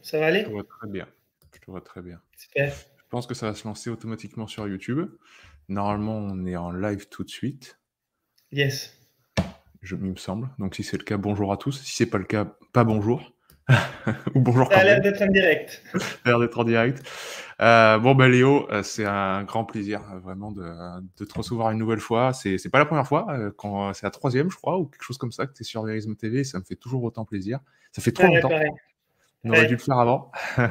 Ça va Je te aller? vois très bien. Je te vois très bien. Super. Je pense que ça va se lancer automatiquement sur YouTube. Normalement, on est en live tout de suite, Yes. il me semble. Donc si c'est le cas, bonjour à tous. Si c'est pas le cas, pas bonjour. Ou bonjour Ça quand a l'air même. d'être en direct. Ça a l'air d'être en direct. Bon, bah, Léo, c'est un grand plaisir, vraiment de te recevoir une nouvelle fois. C'est pas la première fois, quand c'est la troisième, je crois, ou quelque chose comme ça, que tu es sur Verisme TV, et ça me fait toujours autant plaisir. Ça fait trop Pareil, longtemps. pareil, On aurait dû le pareil. faire avant. Fallait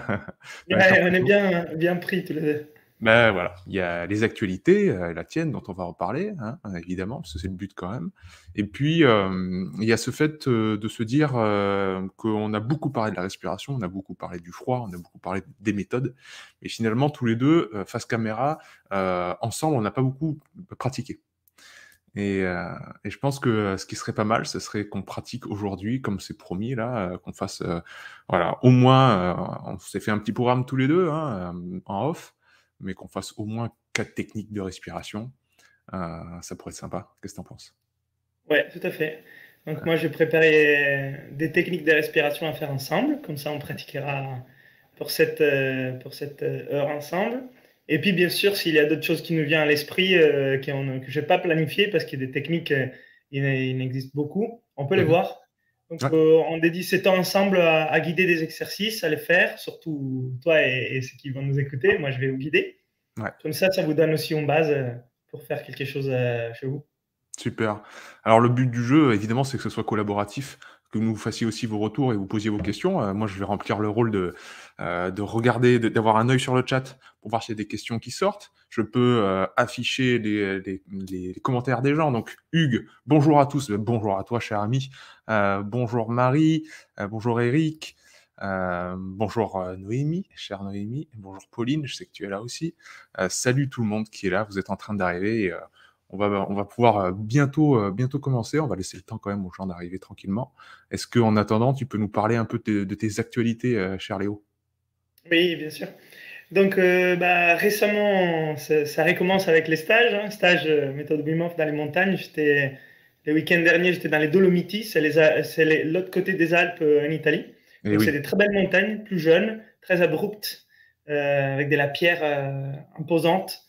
le faire Ouais, on plus est tôt. bien pris tous les 2. Ben voilà, il y a les actualités, la tienne dont on va en parler, hein, évidemment, parce que c'est le but quand même. Et puis, il y a ce fait, de se dire, qu'on a beaucoup parlé de la respiration, on a beaucoup parlé du froid, on a beaucoup parlé des méthodes, mais finalement tous les 2, face caméra, ensemble, on n'a pas beaucoup pratiqué. Et heu et je pense que, ce qui serait pas mal, ce serait qu'on pratique aujourd'hui, comme c'est promis là, qu'on fasse, voilà, au moins, on s'est fait un petit programme tous les 2, hein, en off, mais qu'on fasse au moins 4 techniques de respiration, ça pourrait être sympa. Qu'est-ce que tu en penses? Ouais, tout à fait. Donc moi, j'ai préparé des techniques de respiration à faire ensemble, comme ça on pratiquera pour cette, heure ensemble. Et puis bien sûr, s'il y a d'autres choses qui nous viennent à l'esprit, que j'ai pas planifiées parce qu'il y a des techniques, il en existe beaucoup, on peut les Mmh. voir. Donc, Ouais, on dédie ce temps ensemble à guider des exercices, à les faire, surtout toi et ceux qui vont nous écouter. Moi, je vais vous guider. ouais. Comme ça vous donne aussi une base, pour faire quelque chose, chez vous. Super. Alors le but du jeu, évidemment, c'est que ce soit collaboratif, que vous fassiez aussi vos retours et vous posiez vos questions. Moi, je vais remplir le rôle de regarder, d'avoir un œil sur le chat pour voir s'il y a des questions qui sortent. Je peux, afficher les commentaires des gens. Donc Hugues, bonjour à tous. Bonjour à toi, cher ami. Bonjour Marie, bonjour Eric, bonjour, Noémie, chère Noémie. Bonjour Pauline, je sais que tu es là aussi. Salut tout le monde qui est là, vous êtes en train d'arriver et on va pouvoir, bientôt commencer. On va laisser le temps quand même aux gens d'arriver tranquillement. Est-ce qu'en attendant, tu peux nous parler un peu de tes actualités, cher Léo? Oui, bien sûr. Donc, récemment, ça recommence avec les stages, hein, stages, méthode Wim Hof dans les montagnes. Le week-end dernier, j'étais dans les Dolomitis, c'est l'autre côté des Alpes, en Italie. Eh Donc c'est oui. des très belles montagnes, plus jeunes, très abruptes, avec de la pierre, imposante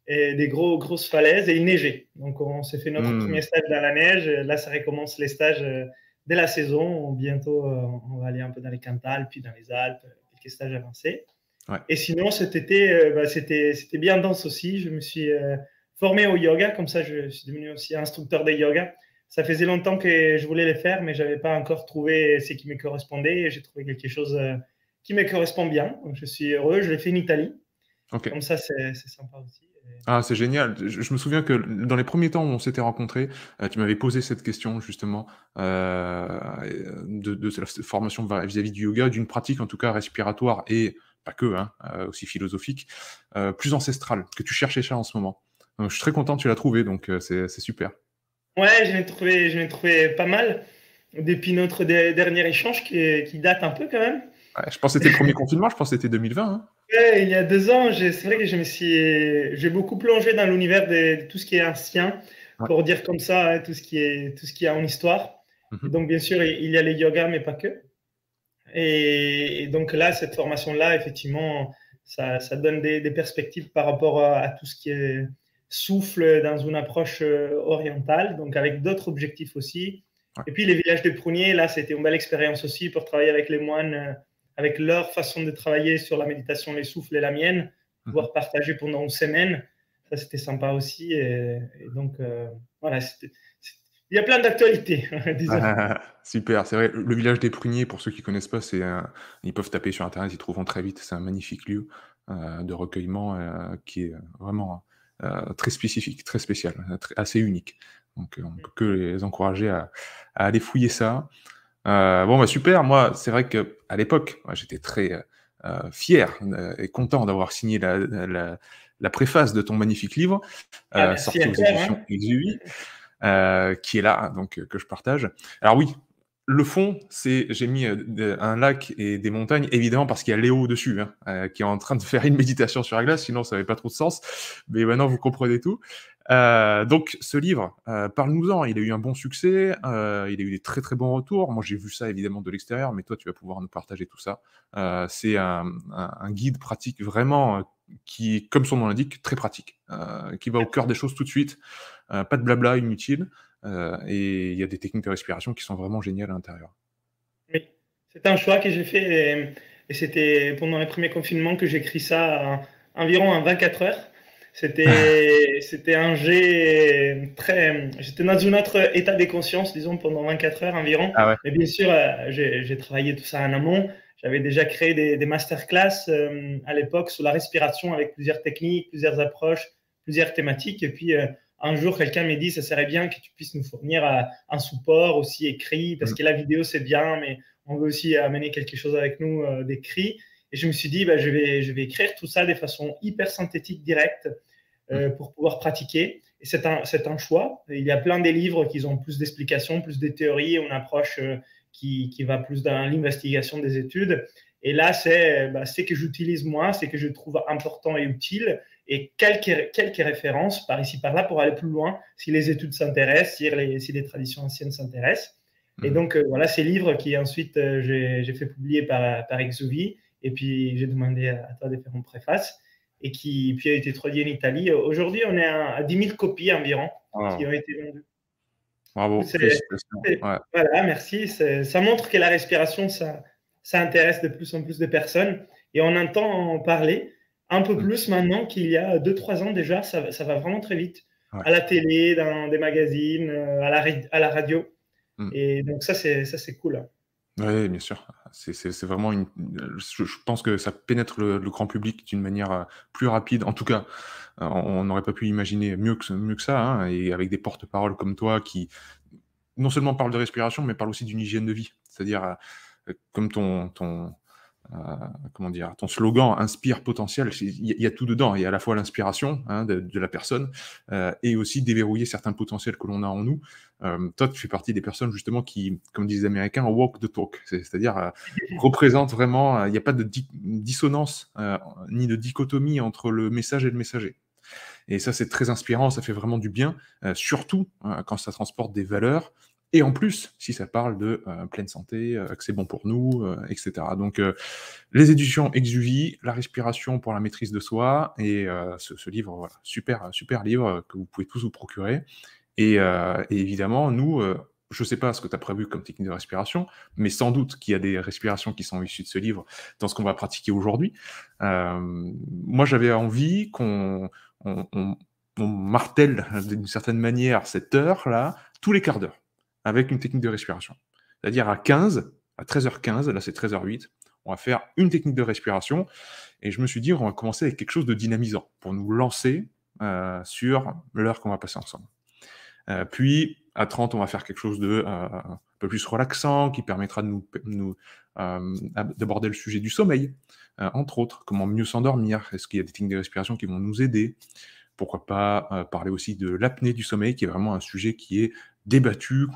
et des grosses falaises et il neigeait. Donc on s'est fait notre Mmh. premier stage dans la neige. Là, ça recommence les stages, de la saison. Bientôt, on va aller un peu dans les Cantal, puis dans les Alpes, quelques stages avancés. Ouais. Et sinon, cet été, c'était bien dense aussi. Je me suis formé au yoga, comme ça, je suis devenu aussi instructeur de yoga. Ça faisait longtemps que je voulais le faire, mais je n'avais pas encore trouvé ce qui me correspondait. Et j'ai trouvé quelque chose qui me correspond bien. Donc, je suis heureux. Je l'ai fait en Italie. OK. Comme ça, c'est sympa aussi. Ah, c'est génial. Je me souviens que dans les premiers temps où on s'était rencontrés, tu m'avais posé cette question justement, de cette formation vis-à-vis du yoga, d'une pratique en tout cas respiratoire et pas que, hein, aussi philosophique, plus ancestrale, que tu cherchais ça en ce moment. Donc je suis très content que tu l'as trouvé, donc c'est super. Ouais, je l'ai trouvé pas mal depuis notre dernier échange qui date un peu quand même. Ouais, je pense que c'était le premier confinement, je pense que c'était 2020, hein? Ouais, il y a 2 ans, c'est vrai que j'ai beaucoup plongé dans l'univers de tout ce qui est ancien, Ouais. pour dire comme ça, hein, tout ce qui a en histoire. Et Mmh. donc, bien sûr, il y a les yogas, mais pas que. Et donc là, cette formation-là, effectivement, ça donne des perspectives par rapport à tout ce qui est souffle dans une approche orientale, donc avec d'autres objectifs aussi. Ouais. Et puis les villages des pruniers, là, c'était une belle expérience aussi pour travailler avec les moines, avec leur façon de travailler sur la méditation, les souffles et la mienne, Mmh. pouvoir partager pendant une semaine. Ça, c'était sympa aussi. Et donc, voilà, il y a plein d'actualités, disons. Super, c'est vrai, le village des pruniers, pour ceux qui connaissent pas, ils peuvent taper sur internet, ils trouveront très vite. C'est un magnifique lieu, de recueillement, qui est vraiment, très spécifique, très spécial, assez unique. Donc, on peut que les encourager à aller fouiller ça. Bon, bah, super, moi, c'est vrai qu'à l'époque, moi, j'étais très, fier, et content d'avoir signé la préface de ton magnifique livre, Ah, merci sorti aux encore, éditions hein. Exui, qui est là, hein, donc que je partage. Alors oui, le fond, j'ai mis, un lac et des montagnes, évidemment parce qu'il y a Léo dessus, hein, qui est en train de faire une méditation sur la glace, sinon ça avait pas trop de sens. Mais maintenant vous comprenez tout. Donc, ce livre, parle-nous-en. Il a eu un bon succès, il a eu des très très bons retours. Moi, j'ai vu ça évidemment de l'extérieur, mais toi, tu vas pouvoir nous partager tout ça. C'est un guide pratique vraiment qui est, comme son nom l'indique, très pratique, qui va au cœur des choses tout de suite. Pas de blabla inutile, et il y a des techniques de respiration qui sont vraiment géniales à l'intérieur. Oui, c'est un choix que j'ai fait et c'était pendant les premiers confinements que j'ai écrit ça environ en 24 heures. C'était un jet très. J'étais dans un autre état de conscience, disons, pendant 24 heures environ. Ah ouais. Mais bien sûr, j'ai travaillé tout ça en amont. J'avais déjà créé des masterclass à l'époque sur la respiration avec plusieurs techniques, plusieurs approches, plusieurs thématiques. Et puis, un jour, quelqu'un m'a dit, ça serait bien que tu puisses nous fournir un support aussi écrit, parce Mmh. que la vidéo, c'est bien, mais on veut aussi amener quelque chose avec nous d'écrit. Et je me suis dit, bah, je vais écrire tout ça de façon hyper synthétique, directe, Mmh. pour pouvoir pratiquer. Et c'est un choix. Il y a plein de livres qui ont plus d'explications, plus de théories, une approche qui va plus dans l'investigation des études. Et là, c'est ce que j'utilise moi, c'est que je trouve important et utile, et quelques références par ici, par là, pour aller plus loin, si les études s'intéressent, si les traditions anciennes s'intéressent. Et Mmh. donc, voilà ces livres qui ensuite j'ai fait publier par Exuvie, et puis j'ai demandé à toi de faire une préface, et qui puis a été traduit en Italie. Aujourd'hui, on est à 10 000 copies environ qui Waouh. ont été vendues. Bravo, félicitations. Ouais. Voilà, merci. Ça montre que la respiration, ça intéresse de plus en plus de personnes, et on entend en parler un peu Mmh. plus maintenant qu'il y a 2-3 ans déjà. Ça va vraiment très vite. Ouais. À la télé, dans des magazines, à la radio. Mmh. Et donc ça, c'est cool, hein. Ouais, bien sûr. C'est vraiment je pense que ça pénètre le grand public d'une manière, plus rapide. En tout cas, on n'aurait pas pu imaginer mieux que ça, hein, et avec des porte-paroles comme toi qui, non seulement parlent de respiration, mais parlent aussi d'une hygiène de vie. C'est-à-dire, comme Heu, comment dire? Ton slogan inspire potentiel, il y a tout dedans. Il y a à la fois l'inspiration, hein, de la personne, et aussi déverrouiller certains potentiels que l'on a en nous. Toi, tu fais partie des personnes justement qui, comme disent les Américains, walk the talk. C'est-à-dire, représentent vraiment, il n'y a pas de dissonance, ni de dichotomie entre le message et le messager. Et ça, c'est très inspirant, ça fait vraiment du bien, surtout, quand ça transporte des valeurs, et en plus, si ça parle de, pleine santé, que c'est bon pour nous, et cetera. Donc, les éditions Exuvie, la respiration pour la maîtrise de soi, et ce livre, voilà, super livre, que vous pouvez tous vous procurer. Et évidemment, nous, je ne sais pas ce que tu as prévu comme technique de respiration, mais sans doute qu'il y a des respirations qui sont issues de ce livre dans ce qu'on va pratiquer aujourd'hui. Moi, j'avais envie qu'on on on on martèle d'une certaine manière cette heure-là, tous les quarts d'heure, avec une technique de respiration. C'est-à-dire à 13h15, là c'est 13h08, on va faire une technique de respiration, et je me suis dit: «On va commencer avec quelque chose de dynamisant pour nous lancer, sur l'heure qu'on va passer ensemble». Puis à 30, on va faire quelque chose de, un peu plus relaxant, qui permettra de d'aborder le sujet du sommeil, entre autres. Comment mieux s'endormir? Est-ce qu'il y a des techniques de respiration qui vont nous aider? Pourquoi pas, parler aussi de l'apnée du sommeil, qui est vraiment un sujet qui est débattu,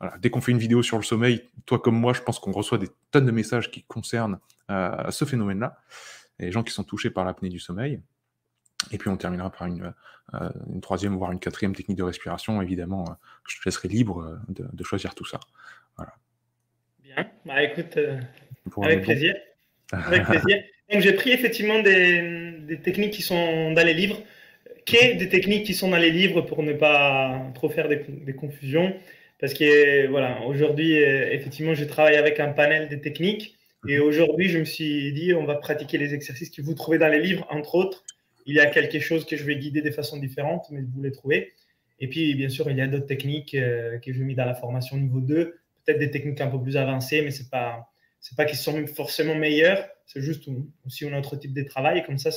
voilà, dès qu'on fait une vidéo sur le sommeil, toi comme moi, je pense qu'on reçoit des tonnes de messages qui concernent, ce phénomène-là, et les gens qui sont touchés par l'apnée du sommeil. Et puis on terminera par une 3e, voire une 4e technique de respiration. Évidemment, je te laisserai libre, de choisir tout ça. Voilà. Bien. Bah, écoute, Pour un avec bon. plaisir. Avec plaisir. Donc, j'ai pris effectivement des techniques qui sont dans les livres, des techniques qui sont dans les livres pour ne pas trop faire des confusions. Parce que, voilà, aujourd'hui, effectivement, je travaille avec un panel de techniques. Et Mmh. aujourd'hui, je me suis dit, on va pratiquer les exercices que vous trouvez dans les livres, entre autres. Il y a quelque chose que je vais guider de façon différente, mais vous les trouvez. Et puis, bien sûr, il y a d'autres techniques que j'ai mis dans la formation niveau 2, peut-être des techniques un peu plus avancées, mais c'est pas qu'ils sont forcément meilleurs, c'est juste aussi un autre type de travail. Comme ça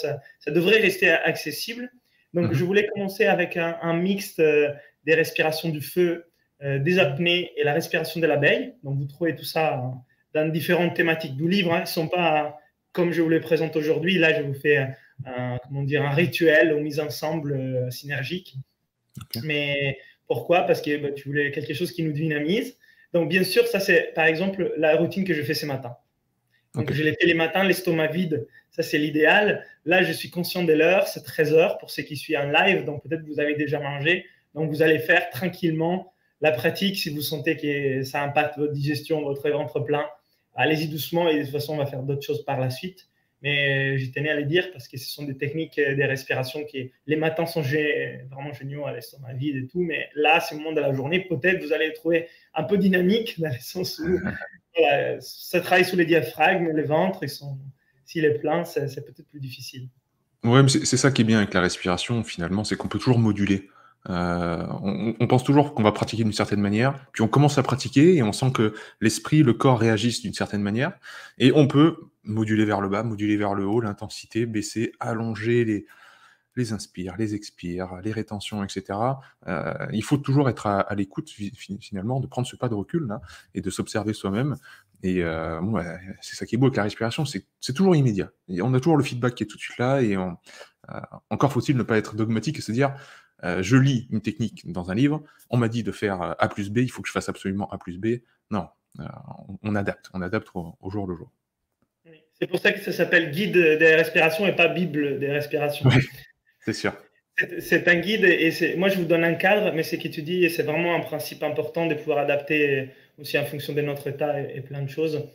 devrait rester accessible. Donc, je Mmh. voulais commencer avec un mix des respirations du feu, des apnées et la respiration de l'abeille. Donc, vous trouvez tout ça dans différentes thématiques du livre, hein. Ils ne sont pas comme je vous les présente aujourd'hui. Là, je vous fais comment dire, un rituel aux mises ensemble synergiques. OK. Mais pourquoi? Parce que bah, tu voulais quelque chose qui nous dynamise. Donc, bien sûr, ça, c'est par exemple la routine que je fais ce matin. Donc, Ok. je l'ai fait les matins, l'estomac vide. Ça, c'est l'idéal. Là, je suis conscient de l'heure. C'est 13 heures pour ceux qui suivent en live. Donc, peut-être que vous avez déjà mangé. Donc, vous allez faire tranquillement la pratique. Si vous sentez que ça impacte votre digestion, votre ventre plein, allez-y doucement. Et de toute façon, on va faire d'autres choses par la suite. Mais je tenais à les dire parce que ce sont des techniques, des respirations qui, les matins sont vraiment géniaux à l'estomac vide et tout. Mais là, c'est le moment de la journée. Peut-être vous allez le trouver un peu dynamique dans le sens où voilà, ça travaille sous les diaphragmes, les ventres, s'il est plein, c'est peut-être plus difficile. Ouais, mais c'est ça qui est bien avec la respiration, finalement, c'est qu'on peut toujours moduler. On pense toujours qu'on va pratiquer d'une certaine manière, puis on commence à pratiquer et on sent que l'esprit, le corps réagissent d'une certaine manière, et on peut moduler vers le bas, moduler vers le haut, l'intensité, baisser, allonger les inspires, les expires, les rétentions, etc. Il faut toujours être à l'écoute, finalement, de prendre ce pas de recul là, et de s'observer soi-même. Et bon, bah, c'est ça qui est beau avec la respiration, c'est toujours immédiat. Et on a toujours le feedback qui est tout de suite là, et encore faut-il ne pas être dogmatique et se dire, je lis une technique dans un livre, on m'a dit de faire A plus B, il faut que je fasse absolument A plus B. Non, on adapte au jour le jour. C'est pour ça que ça s'appelle guide des respirations et pas Bible des respirations. Oui, c'est sûr. C'est un guide et moi je vous donne un cadre, mais ce que tu dis, c'est vraiment un principe important de pouvoir adapter aussi en fonction de notre état et plein de choses.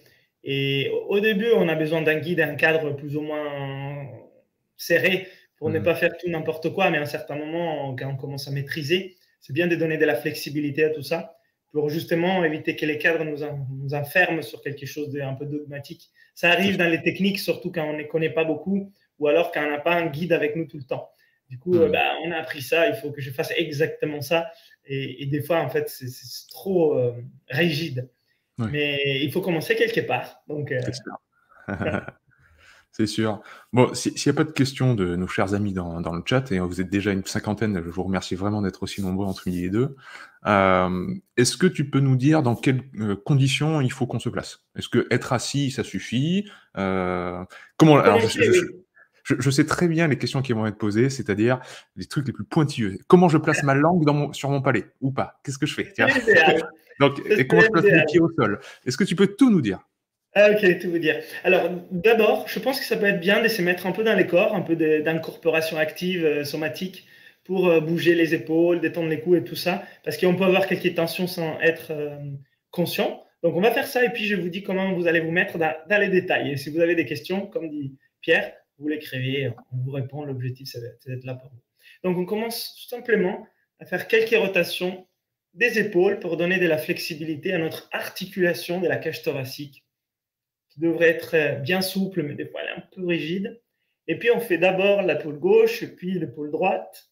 Et au début, on a besoin d'un guide et un cadre plus ou moins serré pour ne pas faire tout n'importe quoi, mais à un certain moment, quand on commence à maîtriser, c'est bien de donner de la flexibilité à tout ça pour justement éviter que les cadres nous enferment sur quelque chose d'un peu dogmatique. Ça arrive dans les techniques, surtout quand on ne connaît pas beaucoup ou alors quand on n'a pas un guide avec nous tout le temps. Du coup, bah, on a appris ça, il faut que je fasse exactement ça. Et des fois, en fait, c'est trop rigide. Oui, Mais il faut commencer quelque part. Donc, c'est sûr. voilà. C'est sûr. Bon, s'il n'y a pas de questions de nos chers amis dans le chat, et vous êtes déjà une cinquantaine, je vous remercie vraiment d'être aussi nombreux entre midi et deux. Est-ce que tu peux nous dire dans quelles conditions il faut qu'on se place? Est-ce que être assis, ça suffit? Comment? Alors, Commencer, oui. je sais très bien les questions qui vont être posées, c'est-à-dire les trucs les plus pointilleux. Comment je place ma langue sur mon palais? Ou pas? Qu'est-ce que je fais? C'est l'idéal. Donc, C'est et comment je place mes l'idéal. pieds au sol? Est-ce que tu peux tout nous dire? Ah, ok, tout vous dire. Alors, d'abord, je pense que ça peut être bien de se mettre un peu dans les corps, un peu d'incorporation active, somatique, pour bouger les épaules, détendre les coups et tout ça, parce qu'on peut avoir quelques tensions sans être conscient. Donc, on va faire ça et puis je vous dis comment vous allez vous mettre dans les détails. Et si vous avez des questions, comme dit Pierre, vous l'écrivez, on vous répond. L'objectif, c'est d'être là pour vous. Donc, on commence tout simplement à faire quelques rotations des épaules pour donner de la flexibilité à notre articulation de la cage thoracique qui devrait être bien souple, mais des fois elle est un peu rigide. Et puis on fait d'abord l'épaule gauche, puis l'épaule droite,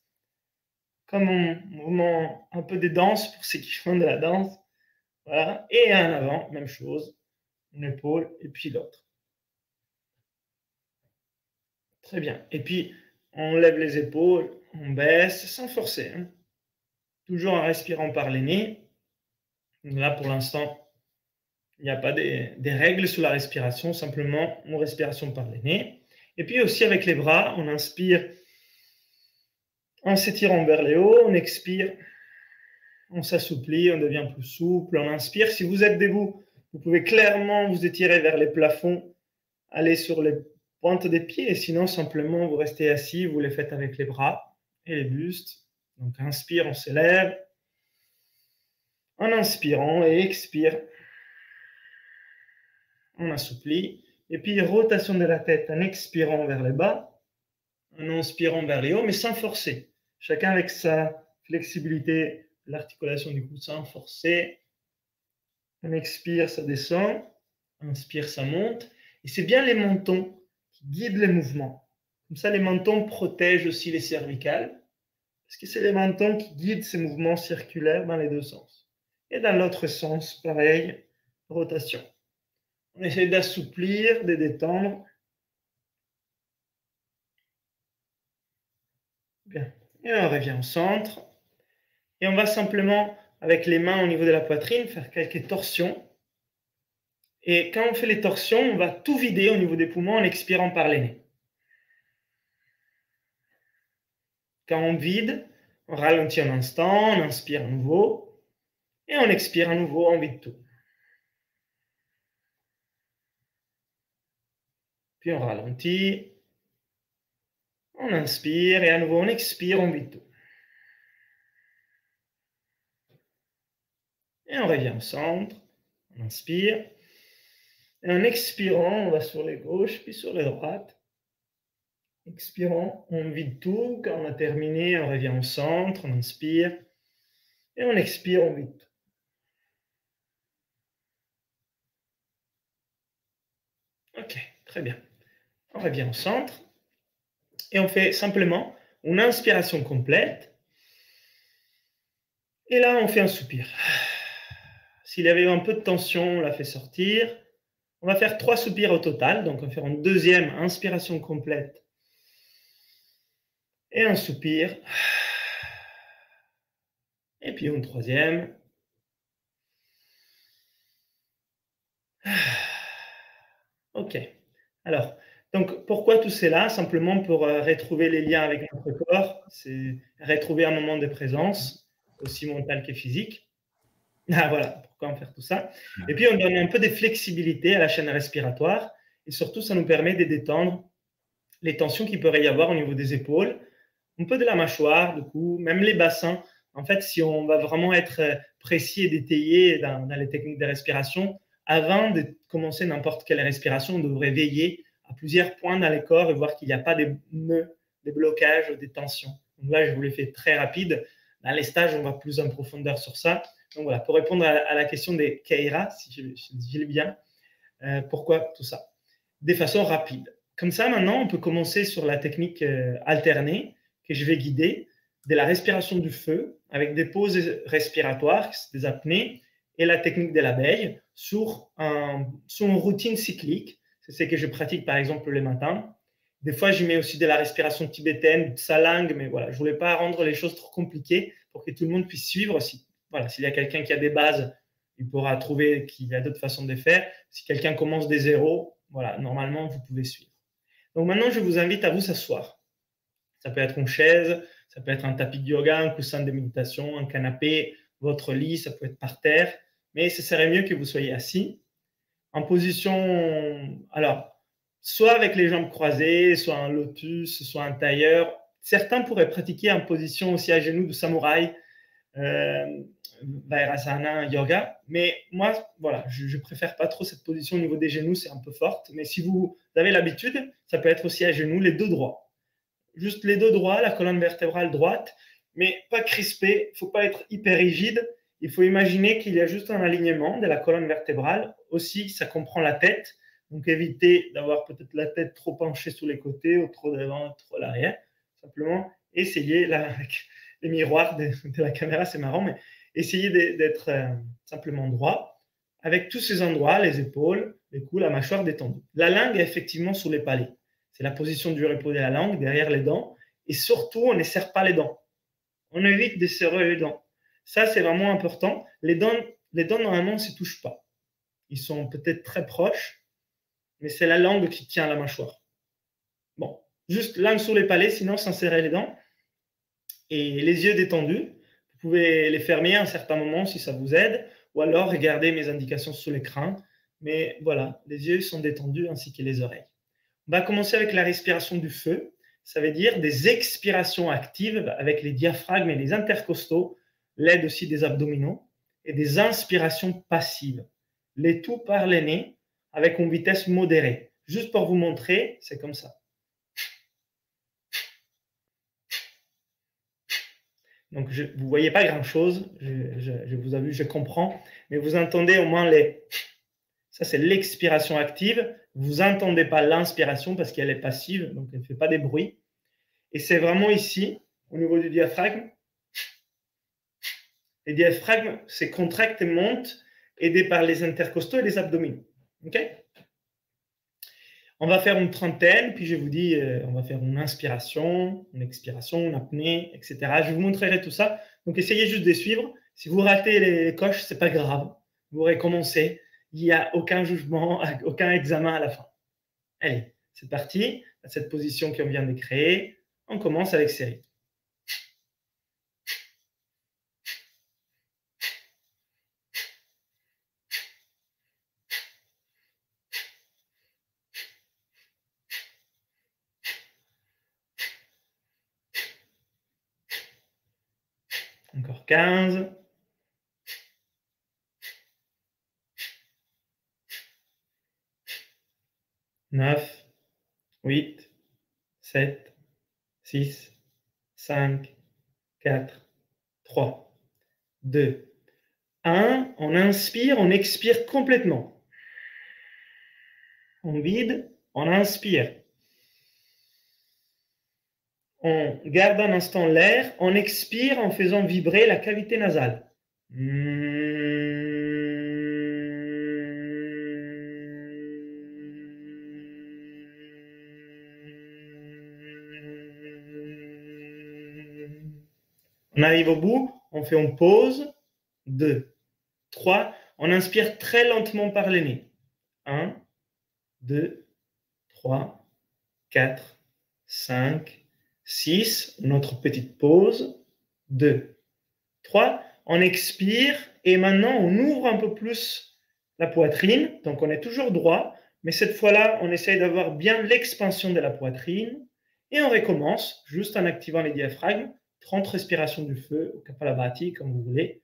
comme un mouvement un peu de danse pour ceux qui font de la danse. Voilà. Et en avant, même chose, une épaule et puis l'autre. Très bien. Et puis on lève les épaules, on baisse sans forcer, hein. Toujours en respirant par les nez. Là pour l'instant, il n'y a pas des règles sur la respiration, simplement une respiration par les nez. Et puis aussi avec les bras, on inspire en s'étirant vers les hauts, on expire, on s'assouplit, on devient plus souple, on inspire. Si vous êtes debout, vous pouvez clairement vous étirer vers les plafonds, aller sur les pointes des pieds, et sinon simplement vous restez assis, vous les faites avec les bras et les bustes. Donc inspire, on s'élève, en inspirant et expire, on assouplit. Et puis rotation de la tête en expirant vers les bas, en inspirant vers les hauts, mais sans forcer. Chacun avec sa flexibilité, l'articulation du cou sans forcer. On expire, ça descend. Inspire, ça monte. Et c'est bien les mentons qui guident les mouvements. Comme ça, les mentons protègent aussi les cervicales, parce que c'est les mentons qui guident ces mouvements circulaires dans les deux sens. Et dans l'autre sens, pareil, rotation. On essaie d'assouplir, de détendre. Bien. Et on revient au centre. Et on va simplement, avec les mains au niveau de la poitrine, faire quelques torsions. Et quand on fait les torsions, on va tout vider au niveau des poumons en expirant par les nez. Quand on vide, on ralentit un instant, on inspire à nouveau, et on expire à nouveau, on vide tout. Puis on ralentit, on inspire et à nouveau on expire, on vide tout. Et on revient au centre, on inspire. Et en expirant, on va sur les gauches, puis sur les droites. Expirant, on vide tout. Quand on a terminé, on revient au centre, on inspire. Et on expire, on vide tout. Ok, très bien. On revient au centre. Et on fait simplement une inspiration complète. Et là, on fait un soupir. S'il y avait eu un peu de tension, on la fait sortir. On va faire 3 soupirs au total. Donc, on va faire une deuxième inspiration complète. Et un soupir. Et puis une troisième. Ok. Alors, donc pourquoi tout cela? Simplement pour retrouver les liens avec notre corps, c'est retrouver un moment de présence, aussi mental que physique. Ah, voilà, pourquoi on fait tout ça. Et puis, on donne un peu de flexibilité à la chaîne respiratoire. Et surtout, ça nous permet de détendre les tensions qu'il pourrait y avoir au niveau des épaules, un peu de la mâchoire, du coup, même les bassins. En fait, si on va vraiment être précis et détaillé dans les techniques de respiration, avant de commencer n'importe quelle respiration, on devrait veiller à plusieurs points dans le corps et voir qu'il n'y a pas des nœuds, des blocages, des tensions. Donc là, je vous l'ai fait très rapide. Dans les stages, on va plus en profondeur sur ça. Donc voilà, pour répondre à la question des Keira, si je dis bien, pourquoi tout ça? De façon rapide. Comme ça, maintenant, on peut commencer sur la technique alternée que je vais guider de la respiration du feu avec des pauses respiratoires, des apnées, et la technique de l'abeille sur une routine cyclique. C'est ce que je pratique par exemple le matin. Des fois, je mets aussi de la respiration tibétaine, de sa langue, mais voilà, je ne voulais pas rendre les choses trop compliquées pour que tout le monde puisse suivre aussi. Voilà, s'il y a quelqu'un qui a des bases, il pourra trouver qu'il y a d'autres façons de faire. Si quelqu'un commence des zéros, voilà, normalement, vous pouvez suivre. Donc maintenant, je vous invite à vous asseoir. Ça peut être une chaise, ça peut être un tapis de yoga, un coussin de méditation, un canapé, votre lit, ça peut être par terre, mais ce serait mieux que vous soyez assis en position, alors, soit avec les jambes croisées, soit un lotus, soit un tailleur. Certains pourraient pratiquer en position aussi à genoux de samouraï, Vairasana yoga. Mais moi, voilà, je préfère pas trop cette position au niveau des genoux, c'est un peu forte. Mais si vous avez l'habitude, ça peut être aussi à genoux, les deux droits. Juste les deux droits, la colonne vertébrale droite, mais pas crispé. Il ne faut pas être hyper rigide. Il faut imaginer qu'il y a juste un alignement de la colonne vertébrale. Aussi, ça comprend la tête. Donc, évitez d'avoir peut-être la tête trop penchée sur les côtés ou trop devant, trop à l'arrière. Simplement, essayez, là, avec les miroirs de la caméra, c'est marrant, mais essayez d'être simplement droit, avec tous ces endroits, les épaules, les coups, la mâchoire détendue. La langue est effectivement sous les palais. C'est la position du repos de la langue, derrière les dents. Et surtout, on ne serre pas les dents. On évite de serrer les dents. Ça, c'est vraiment important. Les dents, normalement, ne se touchent pas. Ils sont peut-être très proches, mais c'est la langue qui tient la mâchoire. Bon, juste langue sous les palais, sinon sans serrer les dents. Et les yeux détendus. Vous pouvez les fermer à un certain moment si ça vous aide, ou alors regardez mes indications sous l'écran. Mais voilà, les yeux sont détendus ainsi que les oreilles. On va commencer avec la respiration du feu. Ça veut dire des expirations actives avec les diaphragmes et les intercostaux, l'aide aussi des abdominaux, et des inspirations passives. Les tout par le nez avec une vitesse modérée. Juste pour vous montrer, c'est comme ça. Donc, vous ne voyez pas grand-chose, je vous avoue, je comprends, mais vous entendez au moins les... Ça, c'est l'expiration active. Vous n'entendez pas l'inspiration parce qu'elle est passive, donc elle ne fait pas des bruits. Et c'est vraiment ici, au niveau du diaphragme. Les diaphragmes se contractent et montent, aidés par les intercostaux et les abdominaux. Okay, on va faire une trentaine, puis je vous dis, on va faire une inspiration, une expiration, une apnée, etc. Je vous montrerai tout ça. Donc, essayez juste de suivre. Si vous ratez les coches, ce n'est pas grave. Vous recommencez. Il n'y a aucun jugement, aucun examen à la fin. Allez, c'est parti. À cette position qu'on vient de créer, on commence avec série. Encore 15. 9, 8, 7, 6, 5, 4, 3, 2, 1. On inspire, on expire complètement. On vide, on inspire. On garde un instant l'air, on expire en faisant vibrer la cavité nasale. On arrive au bout, on fait une pause. 2, 3. On inspire très lentement par le nez. 1, 2, 3, 4, 5, 6. Une autre petite pause. 2, 3. On expire et maintenant on ouvre un peu plus la poitrine. Donc on est toujours droit, mais cette fois-là, on essaye d'avoir bien l'expansion de la poitrine. Et on recommence juste en activant les diaphragmes. 30 respirations du feu, au Kapalabhati, comme vous voulez.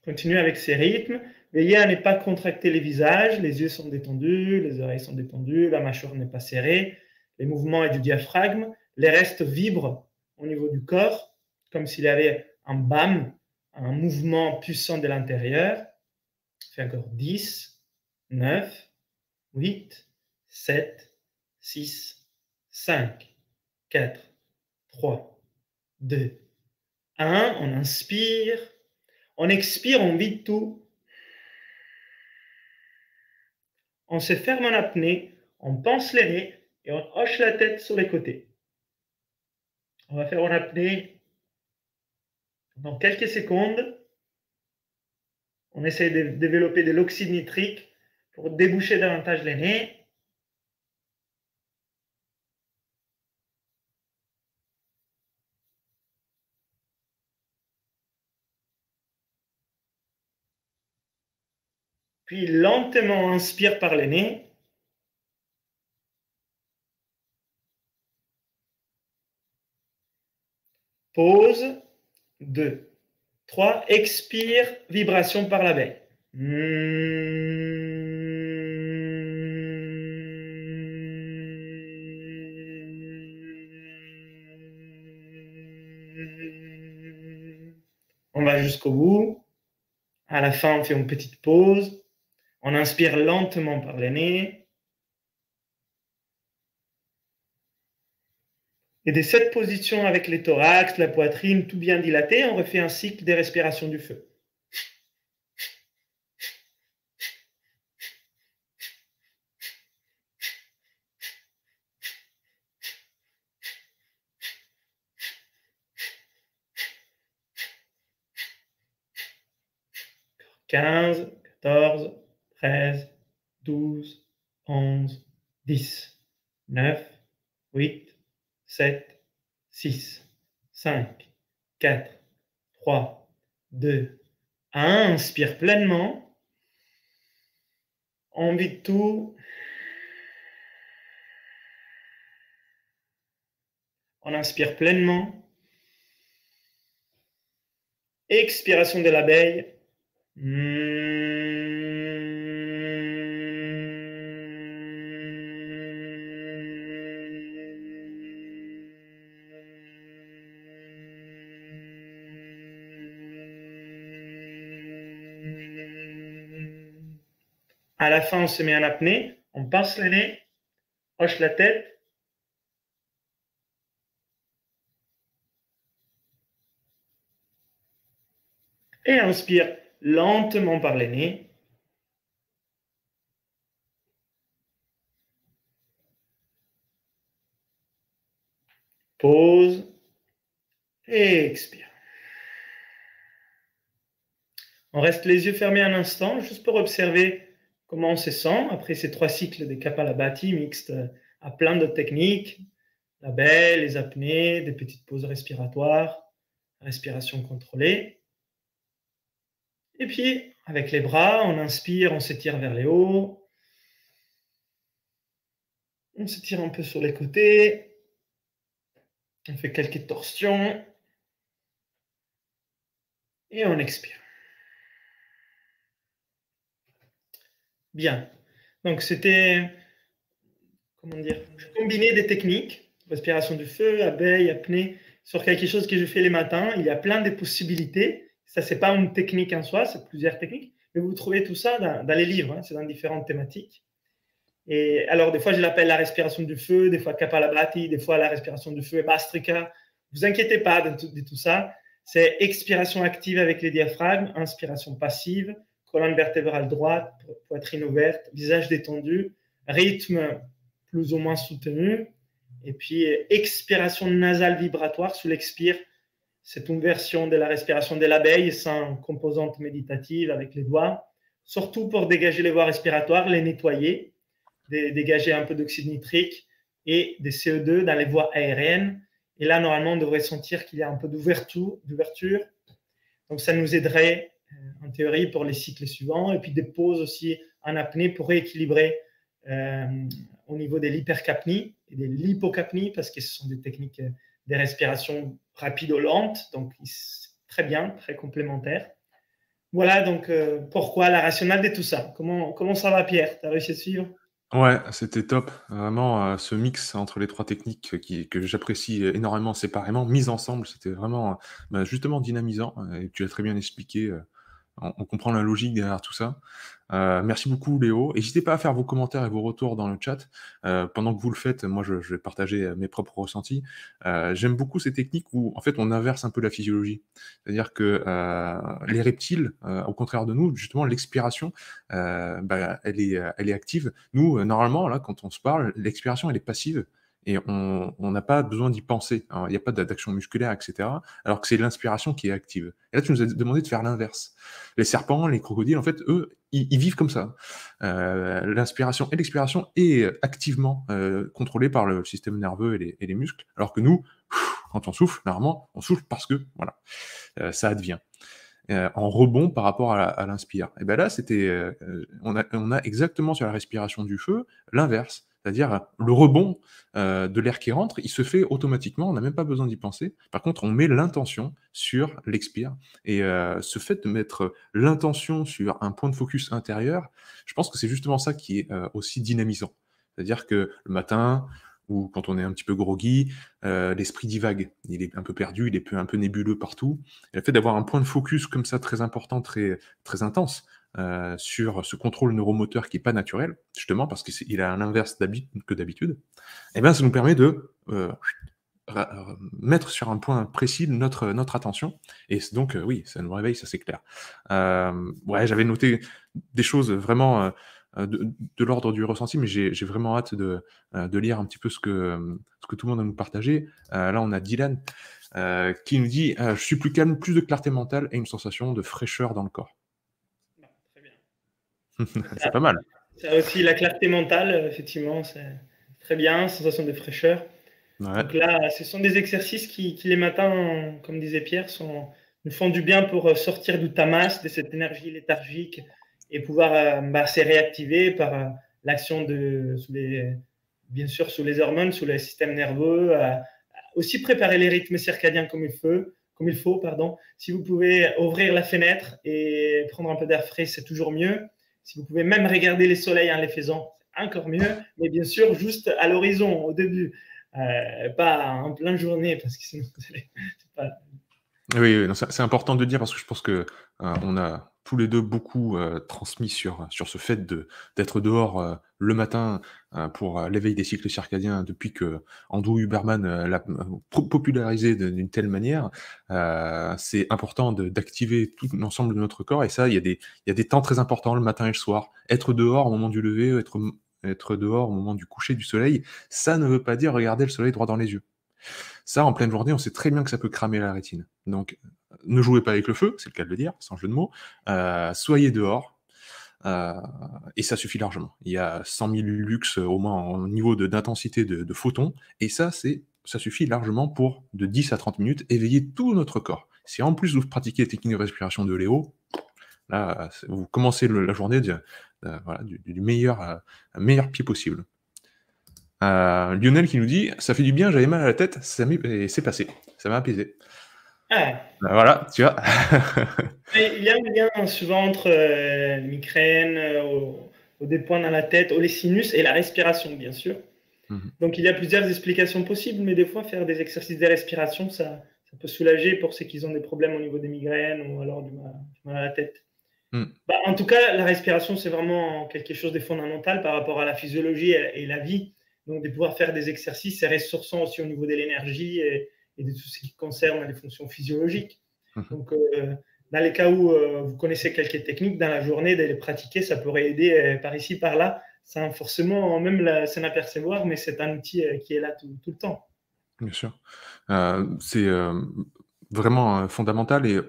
Continuez avec ces rythmes. Veillez à ne pas contracter les visages. Les yeux sont détendus, les oreilles sont détendues, la mâchoire n'est pas serrée. Les mouvements et du diaphragme. Les restes vibrent au niveau du corps, comme s'il y avait un BAM, un mouvement puissant de l'intérieur. Fait encore 10, 9, 8, 7, 6, 5, 4, 3, 2, 1. On inspire. On expire, on vide tout. On se ferme en apnée, on pense les nez et on hoche la tête sur les côtés. On va faire en apnée dans quelques secondes. On essaie de développer de l'oxyde nitrique pour déboucher davantage les nez. Puis lentement, on inspire par les nez. Pause. 2, 3. Expire, vibration par la baie. On va jusqu'au bout. À la fin, on fait une petite pause. On inspire lentement par le nez. Et de cette position avec les thorax, la poitrine, tout bien dilaté, on refait un cycle de respiration du feu. « 15, 14, 13, 12, 11, 10, 9, 8, 7, 6, 5, 4, 3, 2, 1. Inspire pleinement. On vide tout. On inspire pleinement. Expiration de l'abeille. À la fin, on se met en apnée, on pince le nez, hoche la tête. Et inspire lentement par le nez. Pause. Et expire. On reste les yeux fermés un instant, juste pour observer comment on se sent après ces 3 cycles de Kapalabhati mixtes à plein de techniques, la baie, les apnées, des petites pauses respiratoires, respiration contrôlée. Et puis, avec les bras, on inspire, on s'étire vers les hauts. On s'étire un peu sur les côtés. On fait quelques torsions. Et on expire. Bien. Donc, c'était, comment dire, je combinais des techniques, respiration du feu, abeille, apnée, sur quelque chose que je fais les matins. Il y a plein de possibilités. Ça, c'est pas une technique en soi, c'est plusieurs techniques. Mais vous trouvez tout ça dans les livres, hein, c'est dans différentes thématiques. Et alors, des fois, je l'appelle la respiration du feu, des fois Kapalabhati, des fois la respiration du feu et Bastrika. Vous inquiétez pas de tout ça. C'est expiration active avec les diaphragmes, inspiration passive, colonne vertébrale droite, poitrine ouverte, visage détendu, rythme plus ou moins soutenu, et puis expiration nasale vibratoire sous l'expire. C'est une version de la respiration de l'abeille sans composante méditative avec les doigts, surtout pour dégager les voies respiratoires, les nettoyer, dégager un peu d'oxyde nitrique et des CO2 dans les voies aériennes. Et là, normalement, on devrait sentir qu'il y a un peu d'ouverture. Donc, ça nous aiderait, en théorie, pour les cycles suivants. Et puis, des pauses aussi en apnée pour rééquilibrer au niveau de l'hypercapnie et de l'hypocapnie, parce que ce sont des techniques de respiration rapides ou lentes. Donc, très bien, très complémentaires. Voilà, donc, pourquoi la rationale de tout ça. Comment ça va, Pierre? Tu as réussi à suivre? Ouais, c'était top. Vraiment, ce mix entre les 3 techniques que j'apprécie énormément séparément, mises ensemble, c'était vraiment, justement dynamisant, et tu l'as très bien expliqué, on comprend la logique derrière tout ça. Merci beaucoup Léo. N'hésitez pas à faire vos commentaires et vos retours dans le chat. Pendant que vous le faites, moi je vais partager mes propres ressentis. J'aime beaucoup ces techniques où en fait on inverse un peu la physiologie. C'est-à-dire que les reptiles, au contraire de nous, justement l'expiration, elle est active. Nous, normalement, là, quand on se parle, l'expiration elle est passive. Et on n'a pas besoin d'y penser, hein. Il n'y a pas d'action musculaire, etc. Alors que c'est l'inspiration qui est active. Et là, tu nous as demandé de faire l'inverse. Les serpents, les crocodiles, en fait, eux, ils vivent comme ça. L'inspiration et l'expiration est activement contrôlée par le système nerveux et les muscles, alors que nous, quand on souffle, normalement, on souffle parce que, voilà, ça advient. En rebond par rapport à l'inspire. Et ben là, on a exactement sur la respiration du feu l'inverse. C'est-à-dire le rebond de l'air qui rentre, il se fait automatiquement, on n'a même pas besoin d'y penser. Par contre, on met l'intention sur l'expire. Et ce fait de mettre l'intention sur un point de focus intérieur, je pense que c'est justement ça qui est aussi dynamisant. C'est-à-dire que le matin, ou quand on est un petit peu groggy, l'esprit divague. Il est un peu perdu, il est un peu nébuleux partout. Et le fait d'avoir un point de focus comme ça très important, très, très intense, sur ce contrôle neuromoteur qui n'est pas naturel, justement parce qu'il a l'inverse que d'habitude, et ben ça nous permet de mettre sur un point précis notre attention. Et donc, oui, ça nous réveille, ça c'est clair. Ouais, j'avais noté des choses vraiment de l'ordre du ressenti, mais j'ai vraiment hâte de lire un petit peu ce que tout le monde a nous partagé. Là, on a Dylan qui nous dit je suis plus calme, plus de clarté mentale et une sensation de fraîcheur dans le corps. Très bien. C'est pas mal. Ça aussi, la clarté mentale, effectivement, c'est très bien, sensation de fraîcheur. Ouais. Donc là, ce sont des exercices qui les matins, comme disait Pierre, nous font du bien pour sortir du tamas, de cette énergie léthargique et pouvoir se réactiver par l'action bien sûr, sous les hormones, sous le système nerveux, aussi préparer les rythmes circadiens comme il faut, pardon. Si vous pouvez ouvrir la fenêtre et prendre un peu d'air frais, c'est toujours mieux. Si vous pouvez même regarder les soleils en les faisant, c'est encore mieux. Mais bien sûr, juste à l'horizon, au début. Pas en pleine journée, parce que sinon, c'est pas... Oui, c'est important de dire parce que je pense que on a tous les deux beaucoup transmis sur ce fait d'être dehors le matin pour l'éveil des cycles circadiens depuis que Andrew Huberman l'a popularisé d'une telle manière. C'est important d'activer tout l'ensemble de notre corps et ça, il y a des temps très importants le matin et le soir. Être dehors au moment du lever, être dehors au moment du coucher du soleil, ça ne veut pas dire regarder le soleil droit dans les yeux. Ça, en pleine journée, on sait très bien que ça peut cramer la rétine. Donc, ne jouez pas avec le feu, c'est le cas de le dire, sans jeu de mots. Soyez dehors, et ça suffit largement. Il y a 100 000 lux au moins au niveau d'intensité de photons, et ça suffit largement pour, de 10 à 30 minutes, éveiller tout notre corps. Si en plus vous pratiquez les techniques de respiration de Léo, Là, vous commencez la journée voilà, du meilleur pied possible. Lionel qui nous dit: «Ça fait du bien, j'avais mal à la tête, et c'est passé. Ça m'a apaisé». Ah, Voilà, tu vois? il y a un lien souvent entre migraine, ou des points dans la tête, ou les sinus et la respiration, bien sûr. Mmh. Donc il y a plusieurs explications possibles, mais des fois faire des exercices de respiration, ça peut soulager pour ceux qui ont des problèmes au niveau des migraines ou alors du mal à la tête. Mmh. Bah, en tout cas, la respiration, c'est vraiment quelque chose de fondamental par rapport à la physiologie et la vie. Donc de pouvoir faire des exercices, c'est ressourçant aussi au niveau de l'énergie et de tout ce qui concerne les fonctions physiologiques. Mmh. Donc dans les cas où vous connaissez quelques techniques dans la journée, de les pratiquer, ça pourrait aider par ici, par là, sans forcément même s'en apercevoir, mais c'est un outil qui est là tout le temps. Bien sûr. C'est, vraiment, fondamental et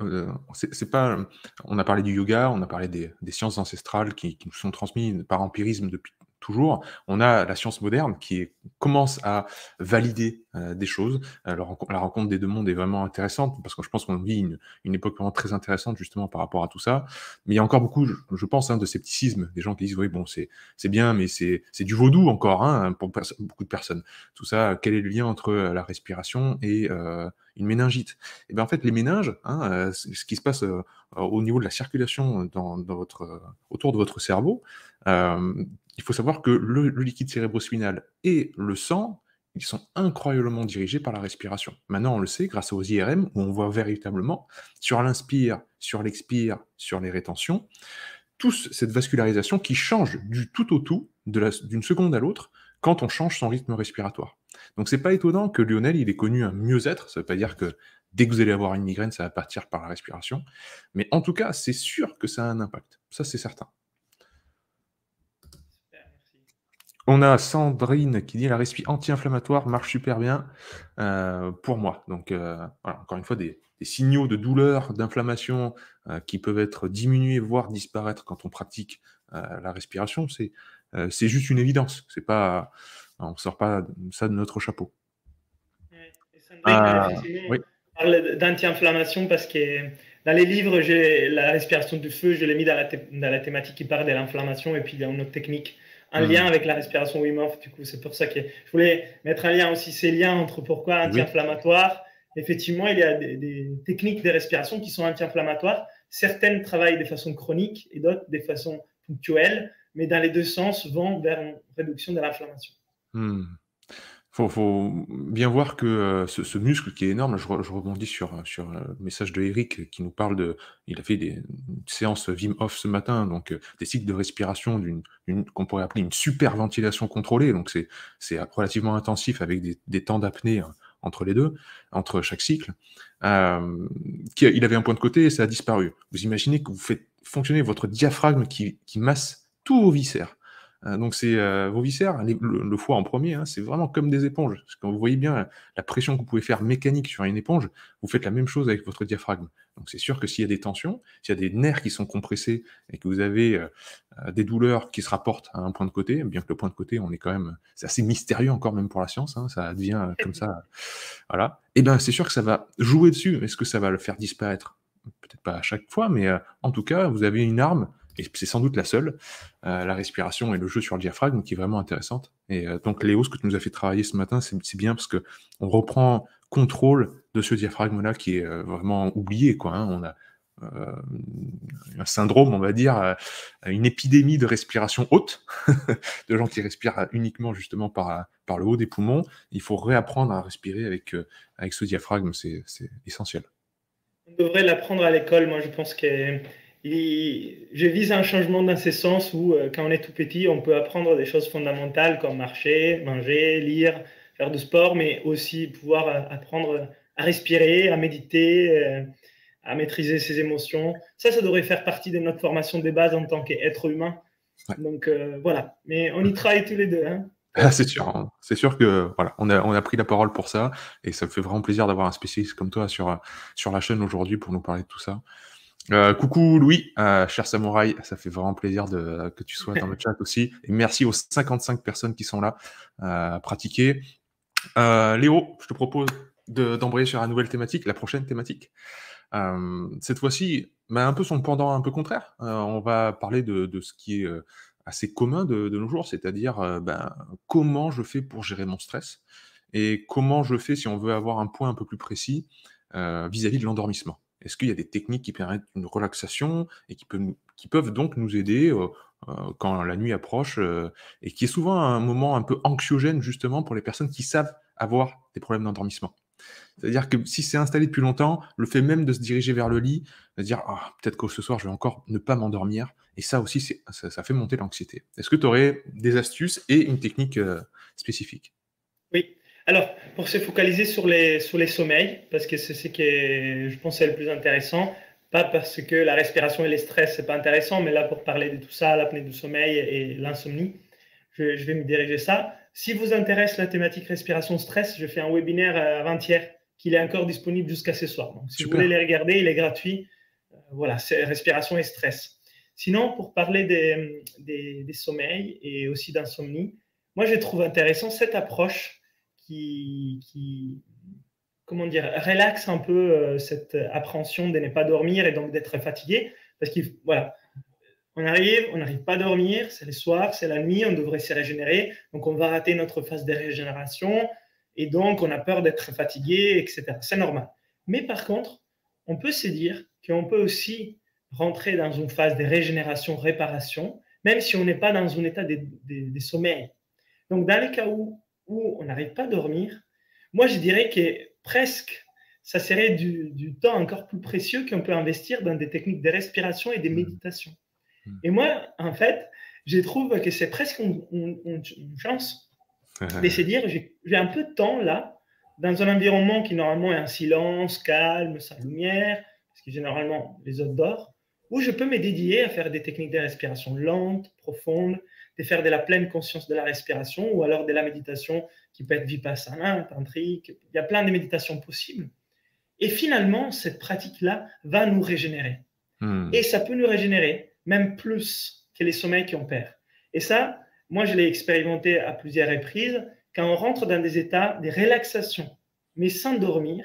c'est pas, on a parlé du yoga, on a parlé des sciences ancestrales qui nous sont transmises par empirisme depuis toujours. On a la science moderne commence à valider, des choses. La rencontre des 2 mondes est vraiment intéressante parce que je pense qu'on vit une époque vraiment très intéressante justement par rapport à tout ça. Mais il y a encore beaucoup, je pense, hein, de scepticisme, des gens qui disent: «Oui, bon, c'est bien, mais c'est du vaudou encore, hein, pour beaucoup de personnes». Tout ça, quel est le lien entre, la respiration et une méningite? Et ben, en fait, les méninges, hein, ce qui se passe, au niveau de la circulation dans votre, autour de votre cerveau, il faut savoir que le liquide cérébrospinal et le sang, ils sont incroyablement dirigés par la respiration. Maintenant, on le sait grâce aux IRM où on voit véritablement sur l'inspire, sur l'expire, sur les rétentions, tous cette vascularisation qui change du tout au tout, d'une seconde à l'autre, quand on change son rythme respiratoire. Donc c'est pas étonnant que Lionel, il ait connu un mieux-être, ça veut pas dire que dès que vous allez avoir une migraine, ça va partir par la respiration, mais en tout cas, c'est sûr que ça a un impact. Ça, c'est certain. Super, merci. On a Sandrine qui dit: «La respi anti-inflammatoire marche super bien, pour moi». Donc, voilà, encore une fois, des signaux de douleur, d'inflammation, qui peuvent être diminués, voire disparaître quand on pratique, la respiration. C'est juste une évidence. C'est pas, on sort pas ça de notre chapeau. Ouais. Et Sandrine, effectivement, Oui. parle d'anti-inflammation parce que dans les livres, la respiration du feu, je l'ai mis dans la thématique qui parle de l'inflammation et puis il y a une autre technique en lien Mmh. avec la respiration Wim Hof. Du coup, c'est pour ça que je voulais mettre un lien aussi, ces liens entre pourquoi Oui. anti-inflammatoire. Effectivement, il y a des techniques de respiration qui sont anti-inflammatoires. Certaines travaillent de façon chronique et d'autres de façon ponctuelle, mais dans les deux sens vont vers une réduction de l'inflammation. Mmh. Faut bien voir que, ce muscle qui est énorme, je rebondis sur, le message de Eric qui nous parle il a fait une séance Wim Hof ce matin, donc des cycles de respiration qu'on pourrait appeler une super ventilation contrôlée, donc c'est relativement intensif avec des temps d'apnée, entre les 2, entre chaque cycle. Hem, il avait un point de côté et ça a disparu. Vous imaginez que vous faites fonctionner votre diaphragme qui masse tous vos viscères. Donc c'est, vos viscères, le foie en premier, hein, c'est vraiment comme des éponges. Parce que quand vous voyez bien la pression que vous pouvez faire mécanique sur une éponge, vous faites la même chose avec votre diaphragme. Donc c'est sûr que s'il y a des tensions, s'il y a des nerfs qui sont compressés et que vous avez, des douleurs qui se rapportent à un point de côté, bien que le point de côté, on est quand même, c'est assez mystérieux encore même pour la science, hein, ça devient, comme ça, voilà. Et ben, c'est sûr que ça va jouer dessus. Est-ce que ça va le faire disparaître? Peut-être pas à chaque fois, mais, en tout cas, vous avez une arme et c'est sans doute la seule, la respiration et le jeu sur le diaphragme qui est vraiment intéressante et donc Léo, ce que tu nous as fait travailler ce matin, c'est bien parce qu'on reprend contrôle de ce diaphragme-là qui est, vraiment oublié, quoi, hein. On a, heu, un syndrome, on va dire, une épidémie de respiration haute, de gens qui respirent, uniquement justement par le haut des poumons. Il faut réapprendre à respirer avec ce diaphragme, c'est essentiel. On devrait l'apprendre à l'école. Moi, je pense que je vise un changement dans ce sens où, quand on est tout petit, on peut apprendre des choses fondamentales comme marcher, manger, lire, faire du sport, mais aussi pouvoir apprendre à respirer, à méditer, à maîtriser ses émotions. Ça devrait faire partie de notre formation de base en tant qu'être humain. Ouais. Donc voilà. Mais on y travaille tous les deux, hein. Ah, c'est sûr, hein. C'est sûr que, voilà, on a pris la parole pour ça et ça me fait vraiment plaisir d'avoir un spécialiste comme toi sur la chaîne aujourd'hui pour nous parler de tout ça. Coucou Louis, cher samouraï, ça fait vraiment plaisir que tu sois dans le chat aussi et merci aux 55 personnes qui sont là, à pratiquer. Léo, je te propose d'embrayer sur la nouvelle thématique, la prochaine thématique. Cette fois-ci, bah, un peu son pendant un peu contraire. On va parler de ce qui est, assez commun de nos jours, c'est-à-dire, ben, comment je fais pour gérer mon stress et comment je fais si on veut avoir un point un peu plus précis, vis-à-vis de l'endormissement. Est-ce qu'il y a des techniques qui permettent une relaxation et qui peuvent donc nous aider, quand la nuit approche, et qui est souvent un moment un peu anxiogène justement pour les personnes qui savent avoir des problèmes d'endormissement? C'est-à-dire que si c'est installé depuis longtemps, le fait même de se diriger vers le lit, de se dire: «Ah, peut-être que ce soir, je vais encore ne pas m'endormir», et ça aussi, ça fait monter l'anxiété. Est-ce que tu aurais des astuces et une technique, spécifique? Oui. Alors, pour se focaliser sur les sommeils, parce que c'est ce qui est, je pense, est le plus intéressant, pas parce que la respiration et les stress, c'est pas intéressant, mais là, pour parler de tout ça, l'apnée du sommeil et l'insomnie, je vais me diriger ça. Si vous intéresse la thématique respiration-stress, je fais un webinaire avant-hier qu'il est encore disponible jusqu'à ce soir. Donc, si vous voulez Super. les regarder, il est gratuit. Voilà, c'est respiration et stress. Sinon, pour parler des sommeils et aussi d'insomnie, moi, je trouve intéressant cette approche qui comment dire, relaxe un peu cette appréhension de ne pas dormir et donc d'être fatigué. Parce que, voilà, on n'arrive pas à dormir, c'est le soir, c'est la nuit, on devrait se régénérer, donc on va rater notre phase de régénération, et donc on a peur d'être fatigué, etc. C'est normal. Mais par contre, on peut se dire qu'on peut aussi rentrer dans une phase de régénération, réparation, même si on n'est pas dans un état de sommeil. Donc dans les cas où on n'arrive pas à dormir, moi je dirais que presque ça serait du temps encore plus précieux qu'on peut investir dans des techniques de respiration et de Mmh. méditation. Mmh. Et moi, en fait, je trouve que c'est presque une chance de se dire, j'ai un peu de temps là, dans un environnement qui normalement est en silence, calme, sans lumière, parce que généralement les autres dorment, où je peux me dédier à faire des techniques de respiration lente, profonde, de faire de la pleine conscience de la respiration, ou alors de la méditation qui peut être vipassana, tantrique, il y a plein de méditations possibles. Et finalement, cette pratique-là va nous régénérer. Et Mmh. ça peut nous régénérer, même plus que les sommeils qu'on perd. Et ça, moi, je l'ai expérimenté à plusieurs reprises. Quand on rentre dans des états de relaxation, mais sans dormir,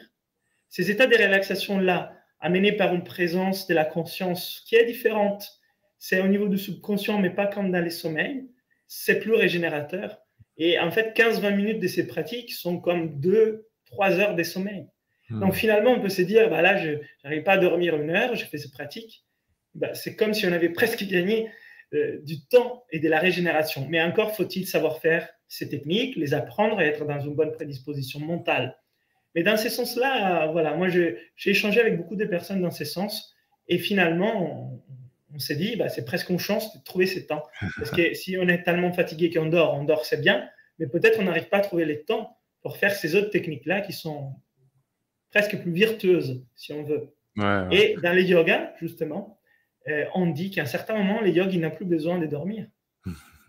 ces états de relaxation-là, amenés par une présence de la conscience qui est différente, c'est au niveau du subconscient, mais pas comme dans les sommeils, c'est plus régénérateur. Et en fait, 15-20 minutes de ces pratiques sont comme 2-3 heures de sommeil. Donc Mmh. finalement, on peut se dire, bah là, je n'arrive pas à dormir 1 heure, je fais ces pratiques. Bah, c'est comme si on avait presque gagné du temps et de la régénération. Mais encore faut-il savoir faire ces techniques, les apprendre et être dans une bonne prédisposition mentale. Mais dans ce sens-là, voilà, moi j'ai échangé avec beaucoup de personnes dans ce sens et finalement on s'est dit, bah, c'est presque une chance de trouver ces temps. Parce que si on est tellement fatigué qu'on dort, on dort c'est bien, mais peut-être on n'arrive pas à trouver les temps pour faire ces autres techniques-là qui sont presque plus virtueuses, si on veut. Ouais, ouais. Et dans les yogas, justement, on dit qu'à un certain moment, les yogs, ils n'ont plus besoin de dormir.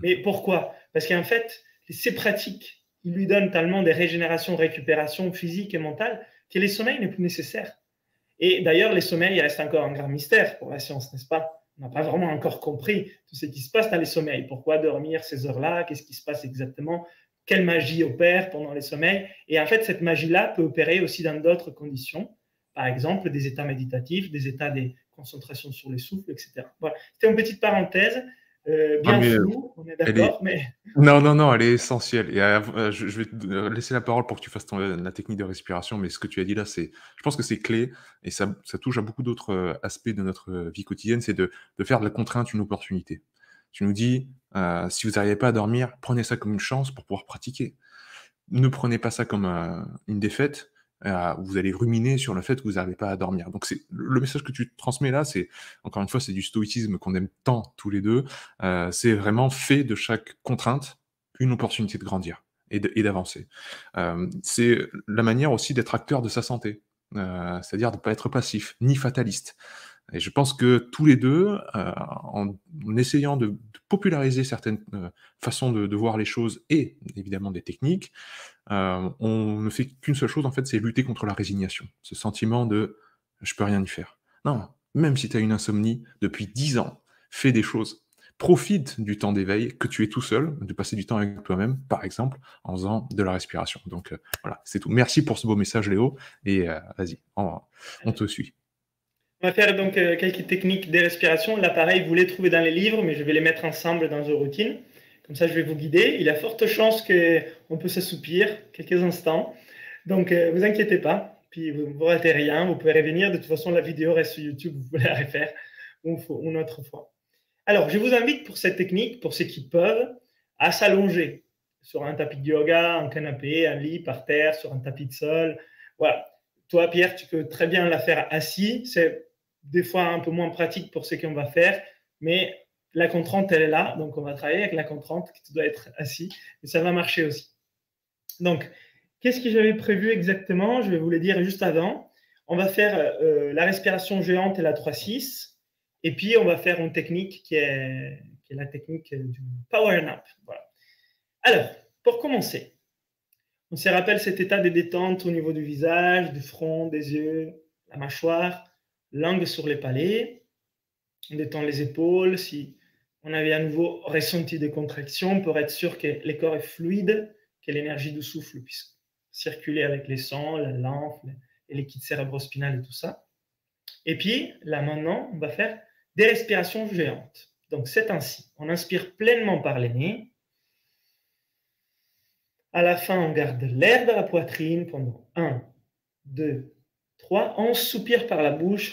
Mais pourquoi? Parce qu'en fait, ces pratiques, ils lui donnent tellement de régénération, récupération physique et mentale que les sommeils n'est plus nécessaire. Et d'ailleurs, les sommeils restent encore un grand mystère pour la science, n'est-ce pas? On n'a pas vraiment encore compris tout ce qui se passe dans les sommeils. Pourquoi dormir ces heures-là? Qu'est-ce qui se passe exactement? Quelle magie opère pendant les sommeils? Et en fait, cette magie-là peut opérer aussi dans d'autres conditions. Par exemple, des états méditatifs, des états de concentration sur les souffles, etc. Voilà. C'était une petite parenthèse, Ah bien mais, floue, on est elle est d'accord, mais non, non, non, elle est essentielle et je vais te laisser la parole pour que tu fasses ton la technique de respiration, mais ce que tu as dit là, je pense que c'est clé et ça touche à beaucoup d'autres, aspects de notre, vie quotidienne, c'est de faire de la contrainte une opportunité. Tu nous dis, si vous n'arrivez pas à dormir, prenez ça comme une chance pour pouvoir pratiquer. Ne prenez pas ça comme, une défaite, où vous allez ruminer sur le fait que vous n'arrivez pas à dormir. Donc c'est le message que tu transmets là, c'est encore une fois, c'est du stoïcisme qu'on aime tant tous les 2. C'est vraiment fait de chaque contrainte une opportunité de grandir et d'avancer. C'est la manière aussi d'être acteur de sa santé, c'est-à-dire de ne pas être passif, ni fataliste. Et je pense que tous les 2, en essayant de populariser certaines, façons de voir les choses et évidemment des techniques, on ne fait qu'une seule chose en fait, c'est lutter contre la résignation. Ce sentiment de: «Je peux rien y faire». Non, même si tu as une insomnie depuis 10 ans, fais des choses. Profite du temps d'éveil que tu es tout seul, de passer du temps avec toi-même, par exemple, en faisant de la respiration. Donc voilà, c'est tout. Merci pour ce beau message Léo et vas-y, on te suit. On va faire donc quelques techniques de respiration. Là, pareil, vous les trouvez dans les livres, mais je vais les mettre ensemble dans une routine. Comme ça, je vais vous guider. Il y a forte chance qu'on peut s'assoupir quelques instants. Donc, vous inquiétez pas. Puis, vous ne ratez rien. Vous pouvez revenir. De toute façon, la vidéo reste sur YouTube. Vous pouvez la refaire une autre fois. Alors, je vous invite pour cette technique, pour ceux qui peuvent, à s'allonger sur un tapis de yoga, un canapé, un lit, par terre, sur un tapis de sol. Voilà. Toi, Pierre, tu peux très bien la faire assis. C'est des fois un peu moins pratique pour ce qu'on va faire, mais la contrainte, elle est là. Donc, on va travailler avec la contrainte que tu dois être assis et ça va marcher aussi. Donc, qu'est-ce que j'avais prévu exactement? Je vais vous le dire juste avant. On va faire la respiration géante et la 3-6. Et puis, on va faire une technique qui est la technique du power nap. Voilà. Alors, pour commencer, on se rappelle cet état de détente au niveau du visage, du front, des yeux, la mâchoire, langue sur les palais. On détend les épaules. Si on avait à nouveau ressenti des contractions, pour être sûr que le corps est fluide, que l'énergie du souffle puisse circuler avec les sangs, la lymphe, les liquides cérébrospinal et tout ça. Et puis, là maintenant, on va faire des respirations géantes. Donc, c'est ainsi. On inspire pleinement par les nez. À la fin, on garde l'air dans la poitrine pendant 1, 2, 3. On soupire par la bouche.